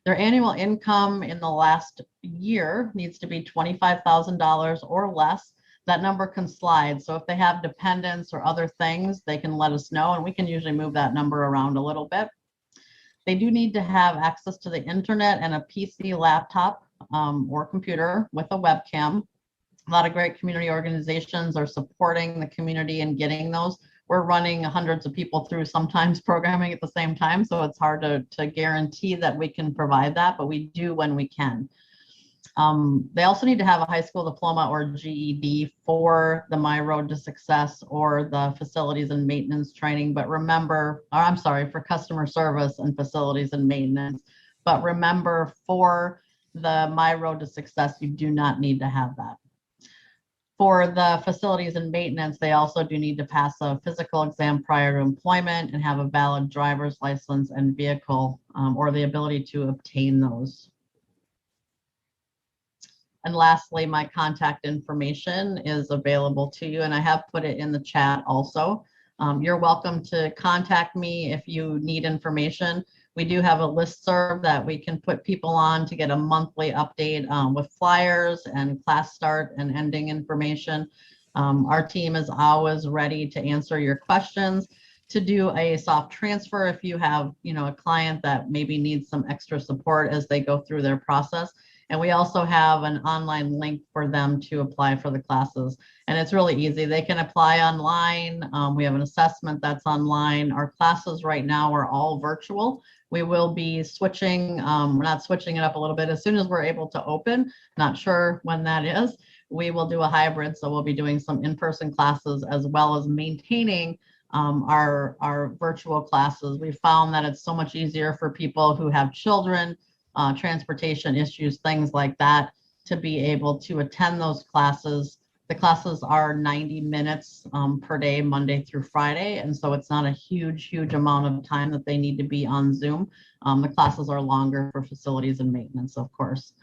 Their annual income in the last year needs to be $25,000 or less. That number can slide. So if they have dependents or other things, they can let us know, and we can usually move that number around a little bit. They do need to have access to the internet and a PC, laptop, or computer with a webcam. A lot of great community organizations are supporting the community and getting those. We're running hundreds of people through sometimes programming at the same time, so it's hard to guarantee that we can provide that, but we do when we can. They also need to have a high school diploma or GED for the My Road to Success or the facilities and maintenance training. But remember, or I'm sorry, for customer service and facilities and maintenance. But remember, for the My Road to Success, you do not need to have that. For the facilities and maintenance, they also do need to pass a physical exam prior to employment and have a valid driver's license and vehicle, or the ability to obtain those. And lastly, my contact information is available to you, and I have put it in the chat also. You're welcome to contact me if you need information. We do have a listserv that we can put people on to get a monthly update with flyers and class start and ending information. Our team is always ready to answer your questions, to do a soft transfer if you have, a client that maybe needs some extra support as they go through their process. And we also have an online link for them to apply for the classes. And it's really easy. They can apply online. We have an assessment that's online. Our classes right now are all virtual. We will be switching, we're not switching it up a little bit. As soon as we're able to open, not sure when that is, we will do a hybrid. So we'll be doing some in-person classes as well as maintaining our virtual classes. We found that it's so much easier for people who have children, transportation issues, things like that, to be able to attend those classes. The classes are 90 minutes per day, Monday through Friday. And so it's not a huge amount of time that they need to be on Zoom. The classes are longer for facilities and maintenance, of course.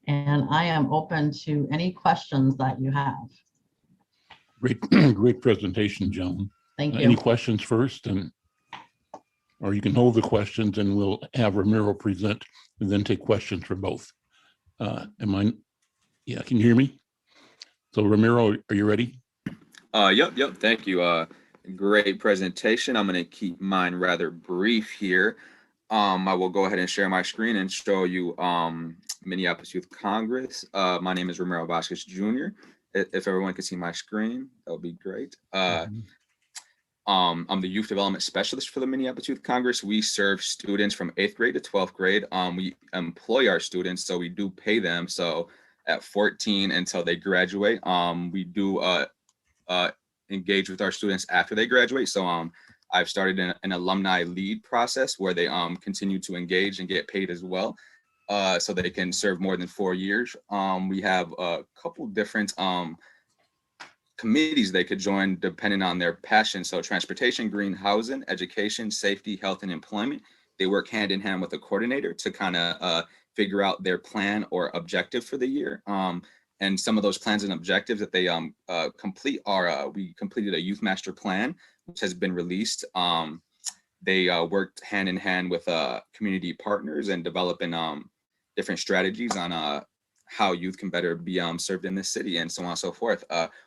And I am open to any questions that you have. Great presentation, Joan. Thank you. Any questions first? Or you can hold the questions and we'll have Ramiro present and then take questions for both. Can you hear me? So Ramiro, are you ready? Yep. Thank you. Great presentation. I'm going to keep mine rather brief here. I will go ahead and share my screen and show you Minneapolis Youth Congress. My name is Ramiro Vasquez Jr. If everyone can see my screen, that would be great. I'm the youth development specialist for the Minneapolis Youth Congress. We serve students from 8th grade to 12th grade. We employ our students, so we do pay them. So at 14 until they graduate, we do engage with our students after they graduate. So I've started an alumni lead process where they continue to engage and get paid as well, so they can serve more than 4 years. We have a couple different committees they could join depending on their passion. So transportation, green housing, education, safety, health, and employment. They work hand in hand with a coordinator to kind of figure out their plan or objective for the year. And some of those plans and objectives that they complete are, we completed a youth master plan, which has been released. They worked hand in hand with community partners and developing different strategies on how youth can better be served in this city and so on and so forth.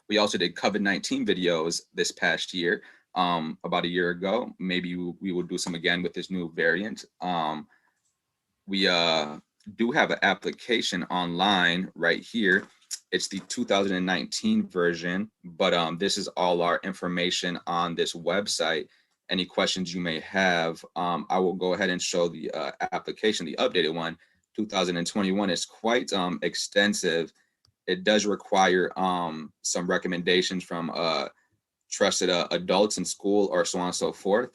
We also did COVID-19 videos this past year, about a year ago. Maybe we will do some again with this new variant. We do have an application online right here. It's the 2019 version, but this is all our information on this website. Any questions you may have, I will go ahead and show the application, the updated one. 2021 is quite extensive. It does require some recommendations from trusted adults in school or so on and so forth.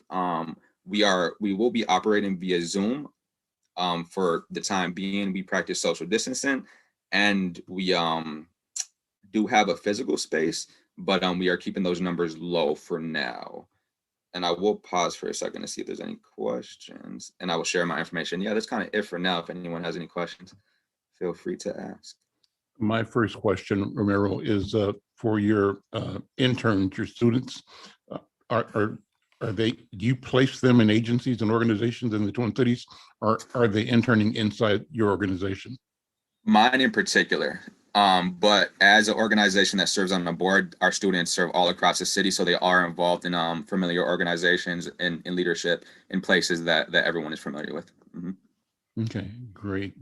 We will be operating via Zoom for the time being. We practice social distancing, and we do have a physical space, but we are keeping those numbers low for now. And I will pause for a second to see if there's any questions, and I will share my information. Yeah, that's kind of it for now. If anyone has any questions, feel free to ask. My first question, Ramiro, is for your interns, your students. Are they, do you place them in agencies and organizations in the Twin Cities, or are they interning inside your organization? Mine in particular, but as an organization that serves on the board, our students serve all across the city, so they are involved in familiar organizations and in leadership in places that everyone is familiar with. Okay, great.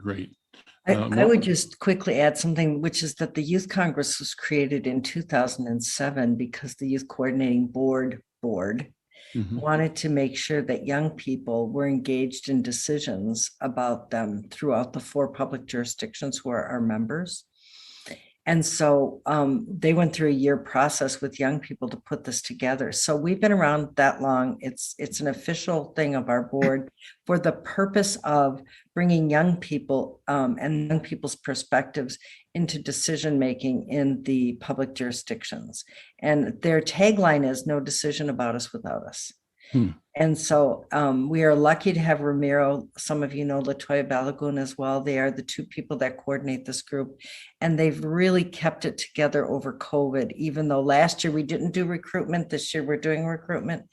I would just quickly add something, which is that the Youth Congress was created in 2007 because the Youth Coordinating Board wanted to make sure that young people were engaged in decisions about them throughout the 4 public jurisdictions who are our members. And so they went through a year process with young people to put this together. So we've been around that long. It's an official thing of our board for the purpose of bringing young people and young people's perspectives into decision-making in the public jurisdictions. And their tagline is "No decision about us without us." And so we are lucky to have Ramiro. Some of you know Latoya Balagoon as well. They are the 2 people that coordinate this group. And they've really kept it together over COVID, even though last year we didn't do recruitment. This year we're doing recruitment.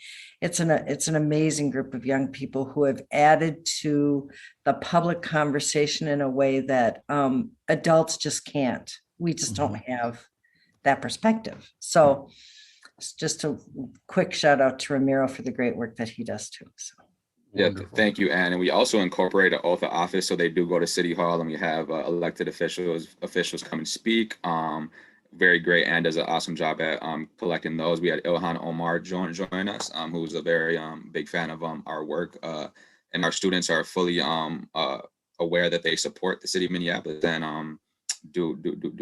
It's an amazing group of young people who have added to the public conversation in a way that adults just can't. We just don't have that perspective. So it's just a quick shout out to Ramiro for the great work that he does too. So. Yeah, Wonderful. thank you, Ann. And we also incorporate an oath of office, so they do go to City Hall, and we have elected officials come and speak. Very great, and does an awesome job at collecting those. We had Ilhan Omar join us, who's a very big fan of our work, and our students are fully aware that they support the city of Minneapolis and do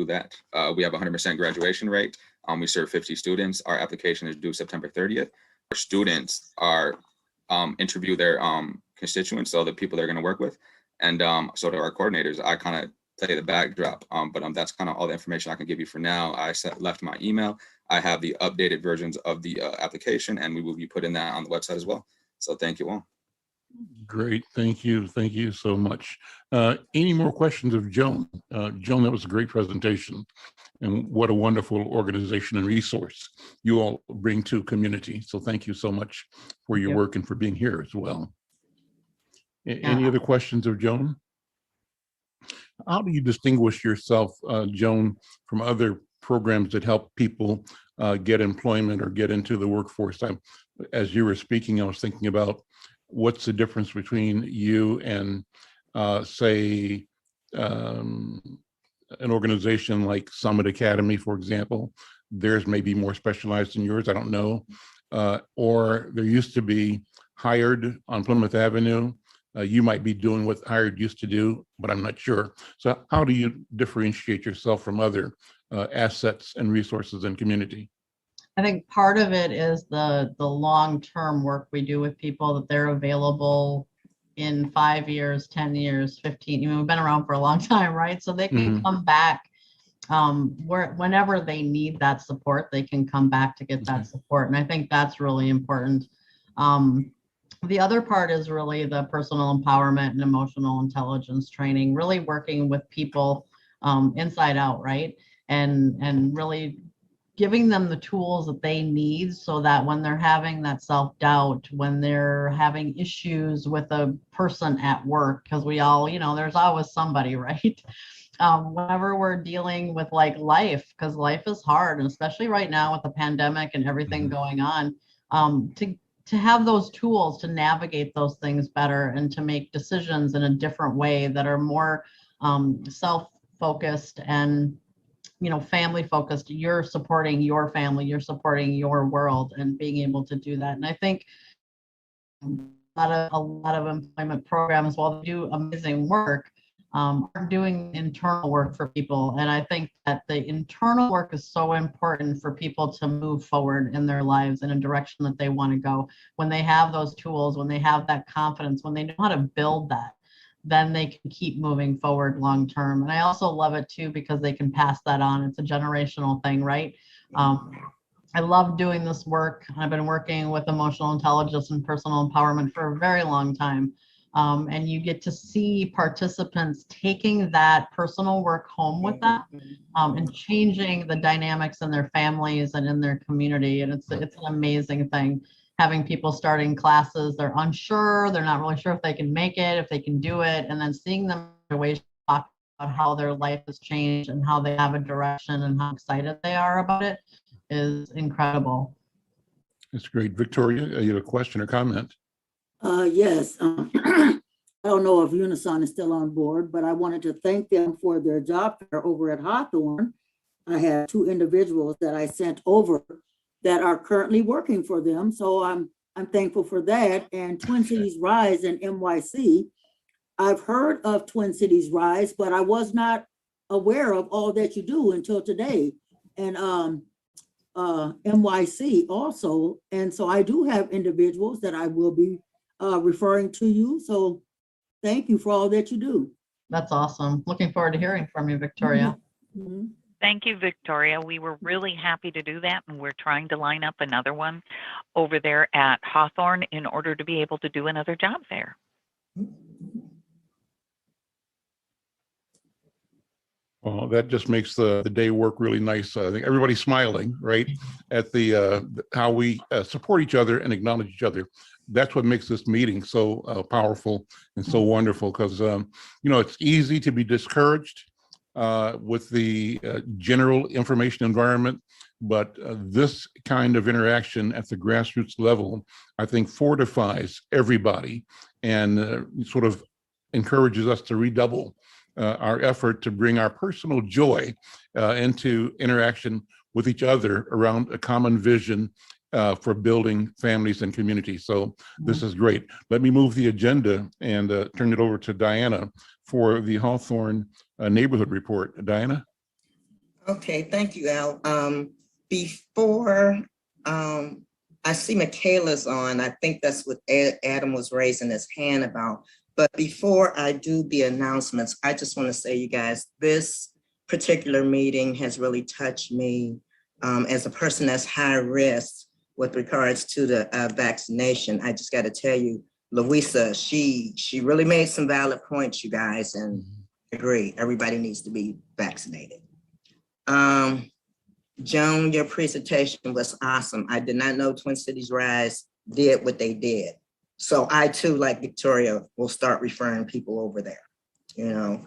that. We have 100% graduation rate. We serve 50 students. Our application is due September 30th. Our students are interview their constituents, so the people they're going to work with, and so do our coordinators. I kind of play the backdrop, but that's kind of all the information I can give you for now. I left my email. I have the updated versions of the application, and we will be putting that on the website as well. So thank you all. Great, thank you so much. Any more questions of Joan? Joan, that was a great presentation, and what a wonderful organization and resource you all bring to community. So thank you so much for your work and for being here as well. Any other questions of Joan? How do you distinguish yourself, Joan, from other programs that help people get employment or get into the workforce? As you were speaking, I was thinking about what's the difference between you and say an organization like Summit Academy, for example. Theirs may be more specialized than yours, I don't know. Or there used to be Hired on Plymouth Avenue. You might be doing what Hired used to do, but I'm not sure. So how do you differentiate yourself from other assets and resources in community? I think part of it is the long-term work we do with people, that they're available in 5 years, 10 years, 15. You know, we've been around for a long time, right? So they can come back whenever they need that support, they can come back to get that support. And I think that's really important. The other part is really the personal empowerment and emotional intelligence training, really working with people inside out, right? And really giving them the tools that they need so that when they're having that self-doubt, when they're having issues with a person at work, because we all, you know, there's always somebody, right? Whenever we're dealing with like life, because life is hard, and especially right now with the pandemic and everything going on, to have those tools to navigate those things better and to make decisions in a different way that are more self-focused and, you know, family focused. You're supporting your family, you're supporting your world, and being able to do that. And I think a lot of employment programs, while they do amazing work, are doing internal work for people. And I think that the internal work is so important for people to move forward in their lives in a direction that they want to go. When they have those tools, when they have that confidence, when they know how to build that, then they can keep moving forward long term. And I also love it too, because they can pass that on. It's a generational thing, right? I love doing this work. I've been working with emotional intelligence and personal empowerment for a very long time. And you get to see participants taking that personal work home with them, and changing the dynamics in their families and in their community. And it's an amazing thing. Having people starting classes, they're unsure, they're not really sure if they can make it, if they can do it, and then seeing them in ways talk about how their life has changed and how they have a direction and how excited they are about it is incredible. That's great. Victoria, you have a question or comment? Yes. I don't know if Unison is still on board, but I wanted to thank them for their job fair over at Hawthorne. I have 2 individuals that I sent over that are currently working for them. So I'm thankful for that. And Twin Cities Rise in NYC, I've heard of Twin Cities Rise, but I was not aware of all that you do until today. And NYC also. And so I do have individuals that I will be referring to you. So thank you for all that you do. That's awesome. Looking forward to hearing from you, Victoria. Mm-hmm. Thank you, Victoria. We were really happy to do that, and we're trying to line up another one over there at Hawthorne in order to be able to do another job fair. Well, that just makes the day work really nice. I think everybody's smiling, right, at the how we support each other and acknowledge each other. That's what makes this meeting so powerful and so wonderful, because you know, it's easy to be discouraged with the general information environment, but this kind of interaction at the grassroots level, I think, fortifies everybody and sort of encourages us to redouble our effort to bring our personal joy into interaction with each other around a common vision for building families and communities. So this is great. Let me move the agenda and turn it over to Diana for the Hawthorne neighborhood report. Diana? Okay, thank you, Al. Before I see Michaela's on, I think that's what Adam was raising his hand about. But before I do the announcements, I just want to say, you guys, this particular meeting has really touched me as a person that's high risk with regards to the vaccination. I just got to tell you, Louisa, she really made some valid points, you guys, and agree, everybody needs to be vaccinated. Joan, your presentation was awesome. I did not know Twin Cities Rise did what they did. So I too, like Victoria, will start referring people over there, you know.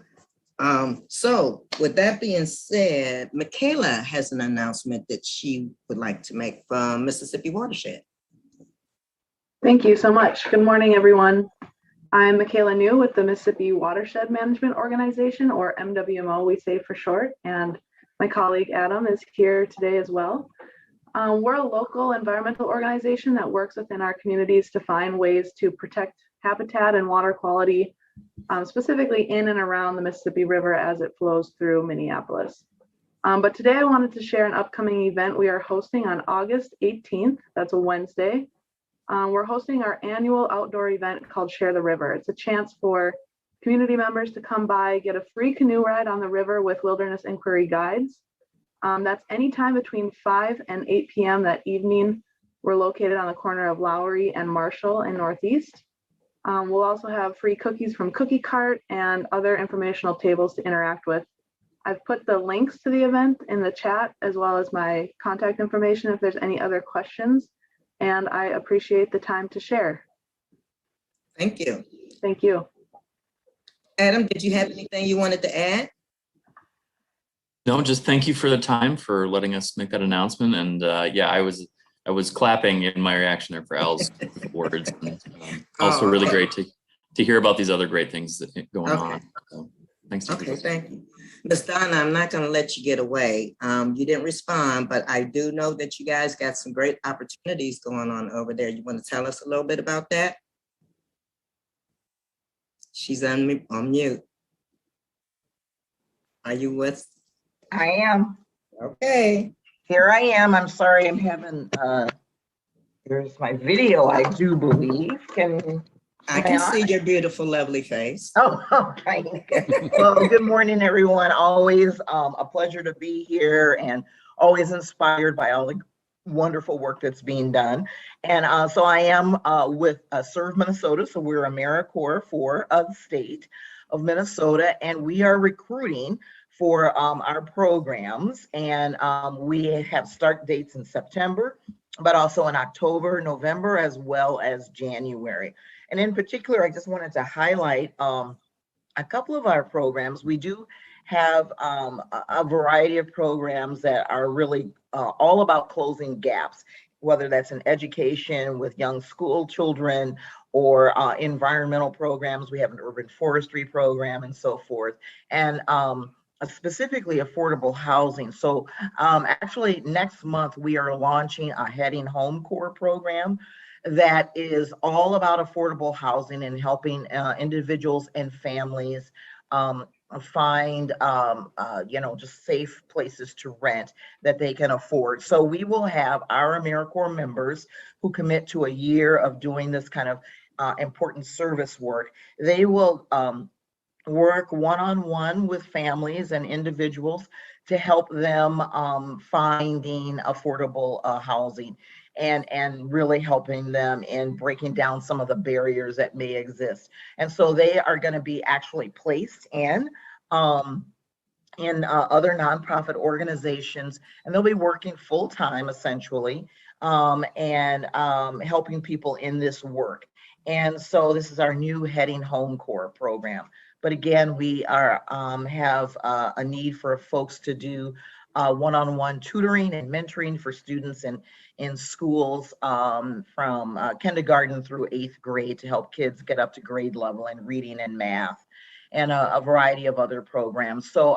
So with that being said, Michaela has an announcement that she would like to make from Mississippi Watershed. Thank you so much. Good morning, everyone. I'm Michaela New with the Mississippi Watershed Management Organization, or MWMO, we say for short, and my colleague Adam is here today as well. We're a local environmental organization that works within our communities to find ways to protect habitat and water quality, specifically in and around the Mississippi River as it flows through Minneapolis. But today I wanted to share an upcoming event we are hosting on August 18th. That's a Wednesday. We're hosting our annual outdoor event called Share the River. It's a chance for community members to come by, get a free canoe ride on the river with Wilderness Inquiry guides. That's anytime between 5 and 8 p.m. that evening. We're located on the corner of Lowry and Marshall in Northeast. We'll also have free cookies from Cookie Cart and other informational tables to interact with. I've put the links to the event in the chat, as well as my contact information if there's any other questions. And I appreciate the time to share. Thank you. Thank you. Adam, did you have anything you wanted to add? No, just thank you for the time for letting us make that announcement. And yeah, I was clapping in my reaction there for Al's words. And, also really great to hear about these other great things that going on. So, thanks. Okay, thank you. Ms. Donna, I'm not going to let you get away. You didn't respond, but I do know that you guys got some great opportunities going on over there. You want to tell us a little bit about that? She's on mute. Are you with? I am. Okay. Here I am. I'm sorry I'm having, there's my video, I do believe. I can see your beautiful, lovely face. Oh, okay. Well, good morning, everyone. Always a pleasure to be here and always inspired by all the wonderful work that's being done. And so I am with Serve Minnesota. So we're Americorps for the state of Minnesota, and we are recruiting for our programs. And we have start dates in September, but also in October, November, as well as January. And in particular, I just wanted to highlight a couple of our programs. We do have a variety of programs that are really all about closing gaps, whether that's in education with young school children or environmental programs. We have an urban forestry program and so forth. And specifically affordable housing. So actually next month, we are launching a Heading Home Corps program that is all about affordable housing and helping individuals and families find just safe places to rent that they can afford. So we will have our Americorps members who commit to a year of doing this kind of important service work. They will work one-on-one with families and individuals to help them finding affordable housing and really helping them in breaking down some of the barriers that may exist. And so they are going to be actually placed in other nonprofit organizations, and they'll be working full-time essentially and helping people in this work. And so this is our new Heading Home Corps program. But again, we are have a need for folks to do one-on-one tutoring and mentoring for students in schools from kindergarten through 8th grade to help kids get up to grade level in reading and math, and a variety of other programs. So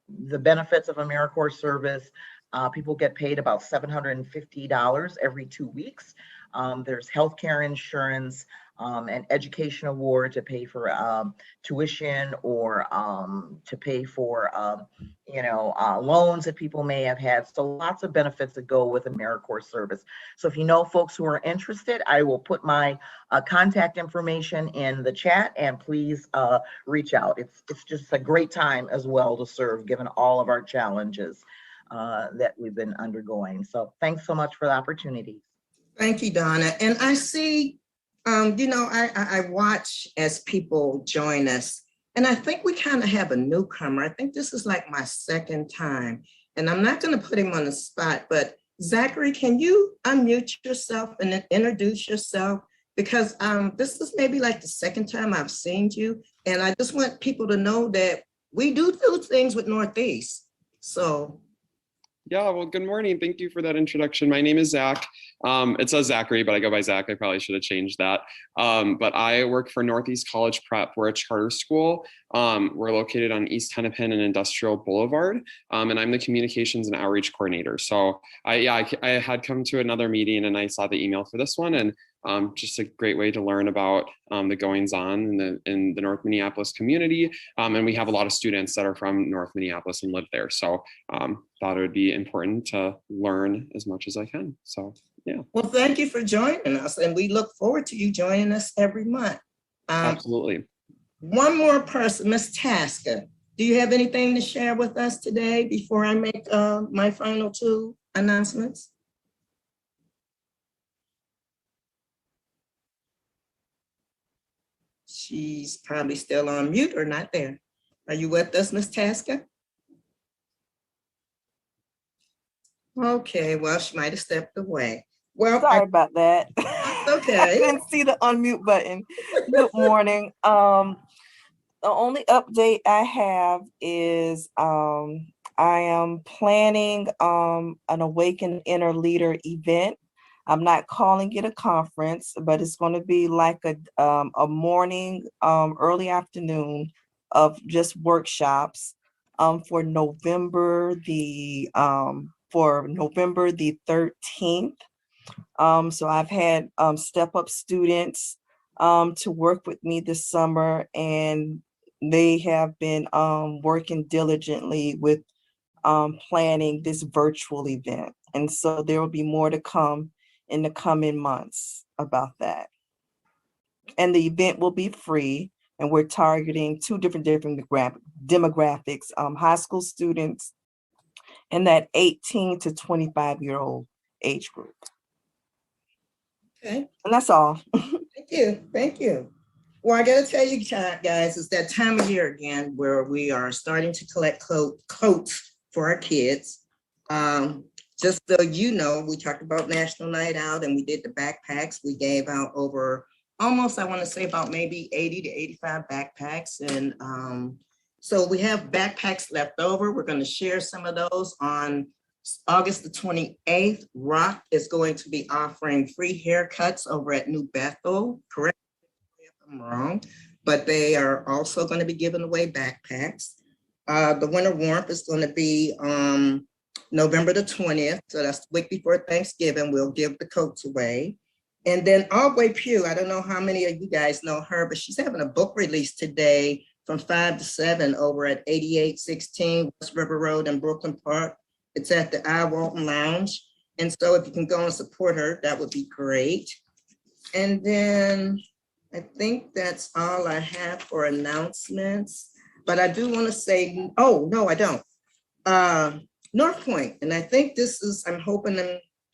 the benefits of Americorps service, people get paid about $750 every 2 weeks. There's healthcare insurance, an education award to pay for tuition or to pay for loans that people may have had. So lots of benefits that go with Americorps service. So if you know folks who are interested, I will put my contact information in the chat, and please reach out. It's just a great time as well to serve, given all of our challenges that we've been undergoing. So thanks so much for the opportunity. Thank you, Donna. And I see, I watch as people join us, and I think we kind of have a newcomer. I think this is like my second time, and I'm not going to put him on the spot, but Zachary, can you unmute yourself and introduce yourself? Because this is maybe like the second time I've seen you, and I just want people to know that we do things with Northeast. So. Yeah, well, good morning. Thank you for that introduction. My name is Zach. It says Zachary, but I go by Zach. I probably should have changed that. But I work for Northeast College Prep. We're a charter school. We're located on East Hennepin and Industrial Boulevard. And I'm the communications and outreach coordinator. So I had come to another meeting and I saw the email for this one, and just a great way to learn about the goings on in the North Minneapolis community. And we have a lot of students that are from North Minneapolis and live there. So thought it would be important to learn as much as I can. So yeah. Well, thank you for joining us, and we look forward to you joining us every month. Absolutely. One more person, Ms. Tasker. Do you have anything to share with us today before I make my final 2 announcements? She's probably still on mute or not there. Are you with us, Ms. Tasker? Okay, well, she might have stepped away. Well, sorry about that. Okay. I didn't see the unmute button. Good morning. The only update I have is I am planning an Awaken Inner Leader event. I'm not calling it a conference, but it's going to be like a morning, early afternoon of just workshops for November the 13th. So I've had Step Up students to work with me this summer, and they have been working diligently with planning this virtual event. And so there will be more to come in the coming months about that. And the event will be free, and we're targeting 2 different demographics, high school students and that 18 to 25-year-old age group. Okay. And that's all. Thank you. Thank you. Well, I gotta tell you guys, it's that time of year again where we are starting to collect coats for our kids. Just so you know, we talked about National Night Out and we did the backpacks. We gave out over almost, I want to say about maybe 80 to 85 backpacks. And so we have backpacks left over. We're going to share some of those on August the 28th. Rock is going to be offering free haircuts over at New Bethel. Correct me if I'm wrong, but they are also going to be giving away backpacks. The winter warmth is going to be November the 20th. So that's the week before Thanksgiving. We'll give the coats away. And then Alway Pugh, I don't know how many of you guys know her, but she's having a book release today from 5 to 7 over at 8816 West River Road in Brooklyn Park. It's at the I Walton Lounge. And so if you can go and support her, that would be great. And then I think that's all I have for announcements. But I do want to say, oh, no, I don't. North Point, and I think this is, I'm hoping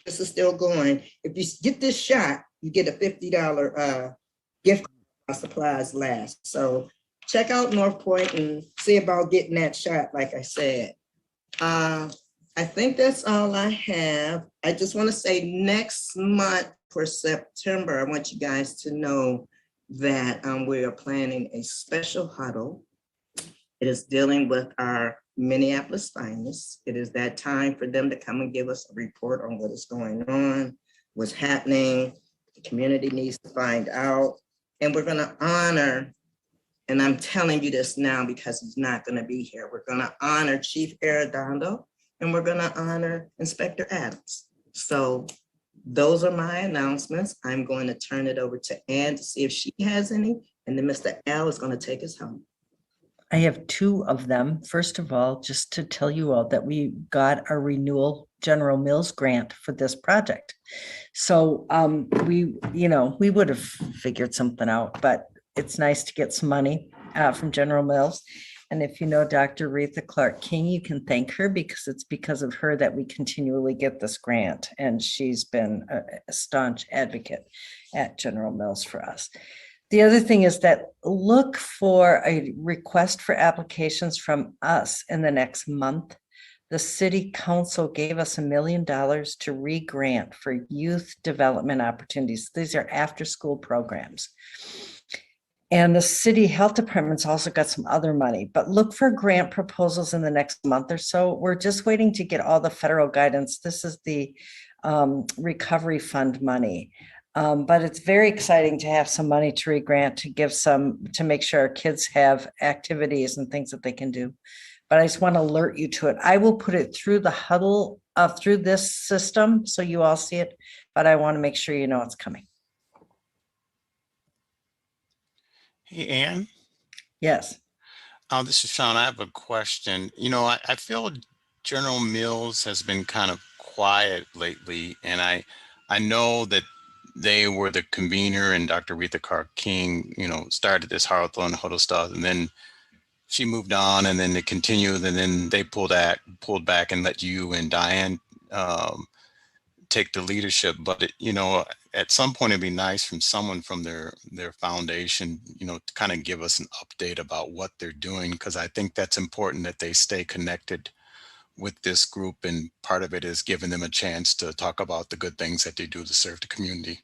this is still going. If you get this shot, you get a $50 gift card. Supplies last. So check out North Point and see about getting that shot, like I said. I think that's all I have. I just want to say next month for September, I want you guys to know that we are planning a special huddle. It is dealing with our Minneapolis finest. It is that time for them to come and give us a report on what is going on, what's happening. The community needs to find out. And we're going to honor, and I'm telling you this now because he's not going to be here, we're going to honor Chief Arredondo and we're going to honor Inspector Adams. So those are my announcements. I'm going to turn it over to Ann to see if she has any, and then Mr. Al is going to take us home. I have two of them. First of all, just to tell you all that we got our renewal General Mills grant for this project. So we would have figured something out, but it's nice to get some money from General Mills. And if you know Dr. Retha Clark King, you can thank her because it's because of her that we continually get this grant. And she's been a staunch advocate at General Mills for us. The other thing is that look for a request for applications from us in the next month. The city council gave us $1 million to re-grant for youth development opportunities. These are after-school programs. And the city health department's also got some other money, but look for grant proposals in the next month or so. We're just waiting to get all the federal guidance. This is the recovery fund money. But it's very exciting to have some money to re-grant, to give some, to make sure our kids have activities and things that they can do. But I just want to alert you to it. I will put it through the huddle, through this system, so you all see it, but I want to make sure you know it's coming. Hey, Ann. Yes. This is Sean. I have a question. You know, I feel General Mills has been kind of quiet lately, and I know that they were the convener, and Dr. Retha Clark King, you know, started this Hawthorne Huddle stuff, and then she moved on, and then it continued, and then they pulled back and let you and Diane take the leadership. But you know, at some point it'd be nice from someone from their foundation, you know, to kind of give us an update about what they're doing, because I think that's important that they stay connected with this group, and part of it is giving them a chance to talk about the good things that they do to serve the community.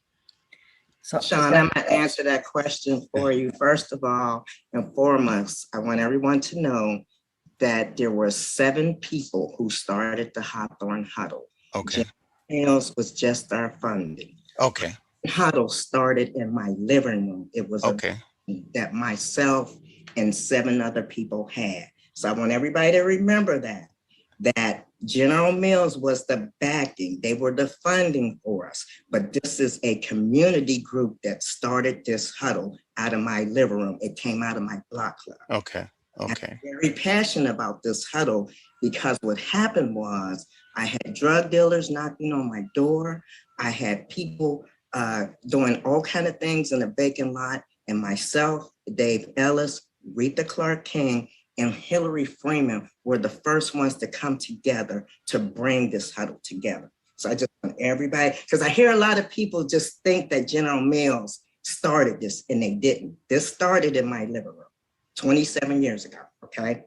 So, Sean, I'm going to answer that question for you. First of all and foremost, I want everyone to know that there were 7 people who started the Hawthorne Huddle. Okay. Mills was just our funding. Okay. Huddle started in my living room. It was okay. That myself and 7 other people had. So I want everybody to remember that General Mills was the backing. They were the funding for us. But this is a community group that started this huddle out of my living room. It came out of my block club. Okay. Okay. I'm very passionate about this huddle because what happened was I had drug dealers knocking on my door. I had people doing all kinds of things in a vacant lot, and myself, Dave Ellis, Retha Clark King, and Hillary Freeman were the first ones to come together to bring this huddle together. So I just want everybody, because I hear a lot of people just think that General Mills started this, and they didn't. This started in my living room 27 years ago, okay?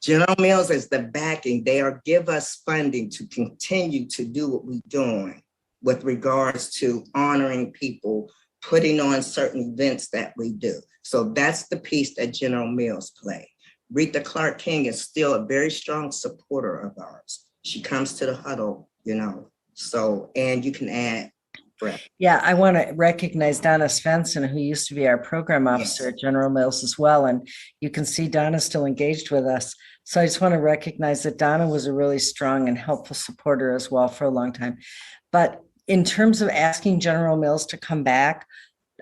General Mills is the backing. They give us funding to continue to do what we're doing with regards to honoring people, putting on certain events that we do. So that's the piece that General Mills play. Rita Clark King is still a very strong supporter of ours. She comes to the huddle, you know, so, and you can add Brett. Yeah, I want to recognize Donna Svensson, who used to be our program officer at General Mills as well. And you can see Donna's still engaged with us. So I just want to recognize that Donna was a really strong and helpful supporter as well for a long time. But in terms of asking General Mills to come back,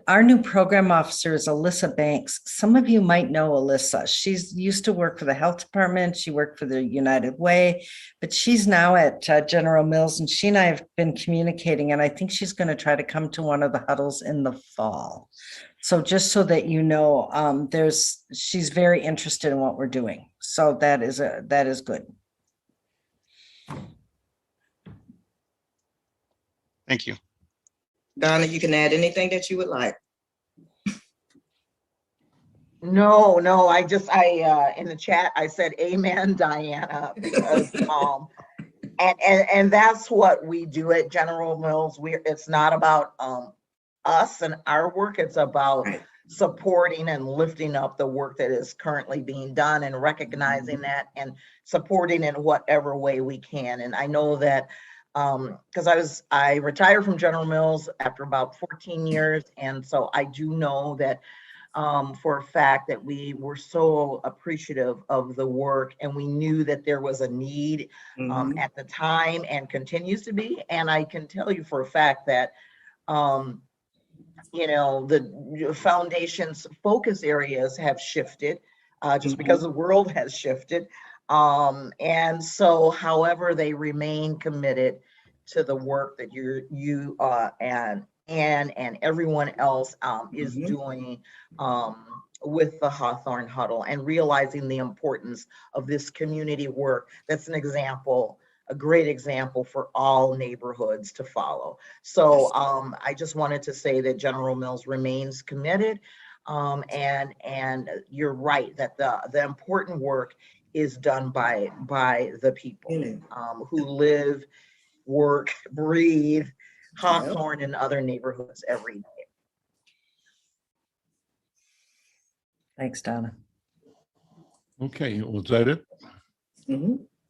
our new program officer is Alyssa Banks. Some of you might know Alyssa. She's used to work for the health department. She worked for the United Way, but she's now at General Mills, and she and I have been communicating, and I think she's going to try to come to one of the huddles in the fall. So just so that you know, she's very interested in what we're doing. So that is good. Thank you. Donna, you can add anything that you would like. No, I in the chat, I said, amen, Diana, because, and that's what we do at General Mills. It's not about us and our work. It's about supporting and lifting up the work that is currently being done and recognizing that and supporting in whatever way we can. And I know that because I retired from General Mills after about 14 years. And so I do know that for a fact that we were so appreciative of the work, and we knew that there was a need at the time and continues to be. And I can tell you for a fact that, you know, the foundation's focus areas have shifted just because the world has shifted. And so, however, they remain committed to the work that you and everyone else is doing with the Hawthorne Huddle, and realizing the importance of this community work. That's an example, a great example for all neighborhoods to follow. So I just wanted to say that General Mills remains committed, and you're right that the important work is done by the people who live, work, breathe Hawthorne and other neighborhoods every day. Thanks, Donna. Okay, well, is that it?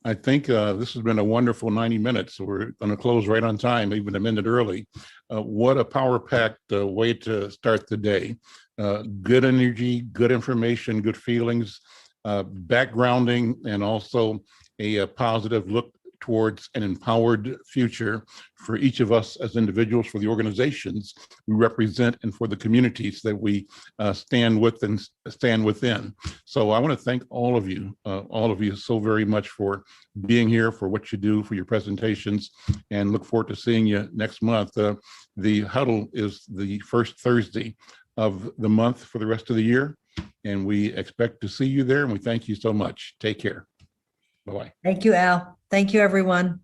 I think this has been a wonderful 90 minutes. So we're going to close right on time, even a minute early. What a power-packed way to start the day. Good energy, good information, good feelings, backgrounding, and also a positive look towards an empowered future for each of us as individuals, for the organizations we represent, and for the communities that we stand with and stand within. So I want to thank all of you so very much for being here, for what you do, for your presentations, and look forward to seeing you next month. The huddle is the first Thursday of the month for the rest of the year, and we expect to see you there, and we thank you so much. Take care. Bye-bye. Thank you, Al. Thank you, everyone.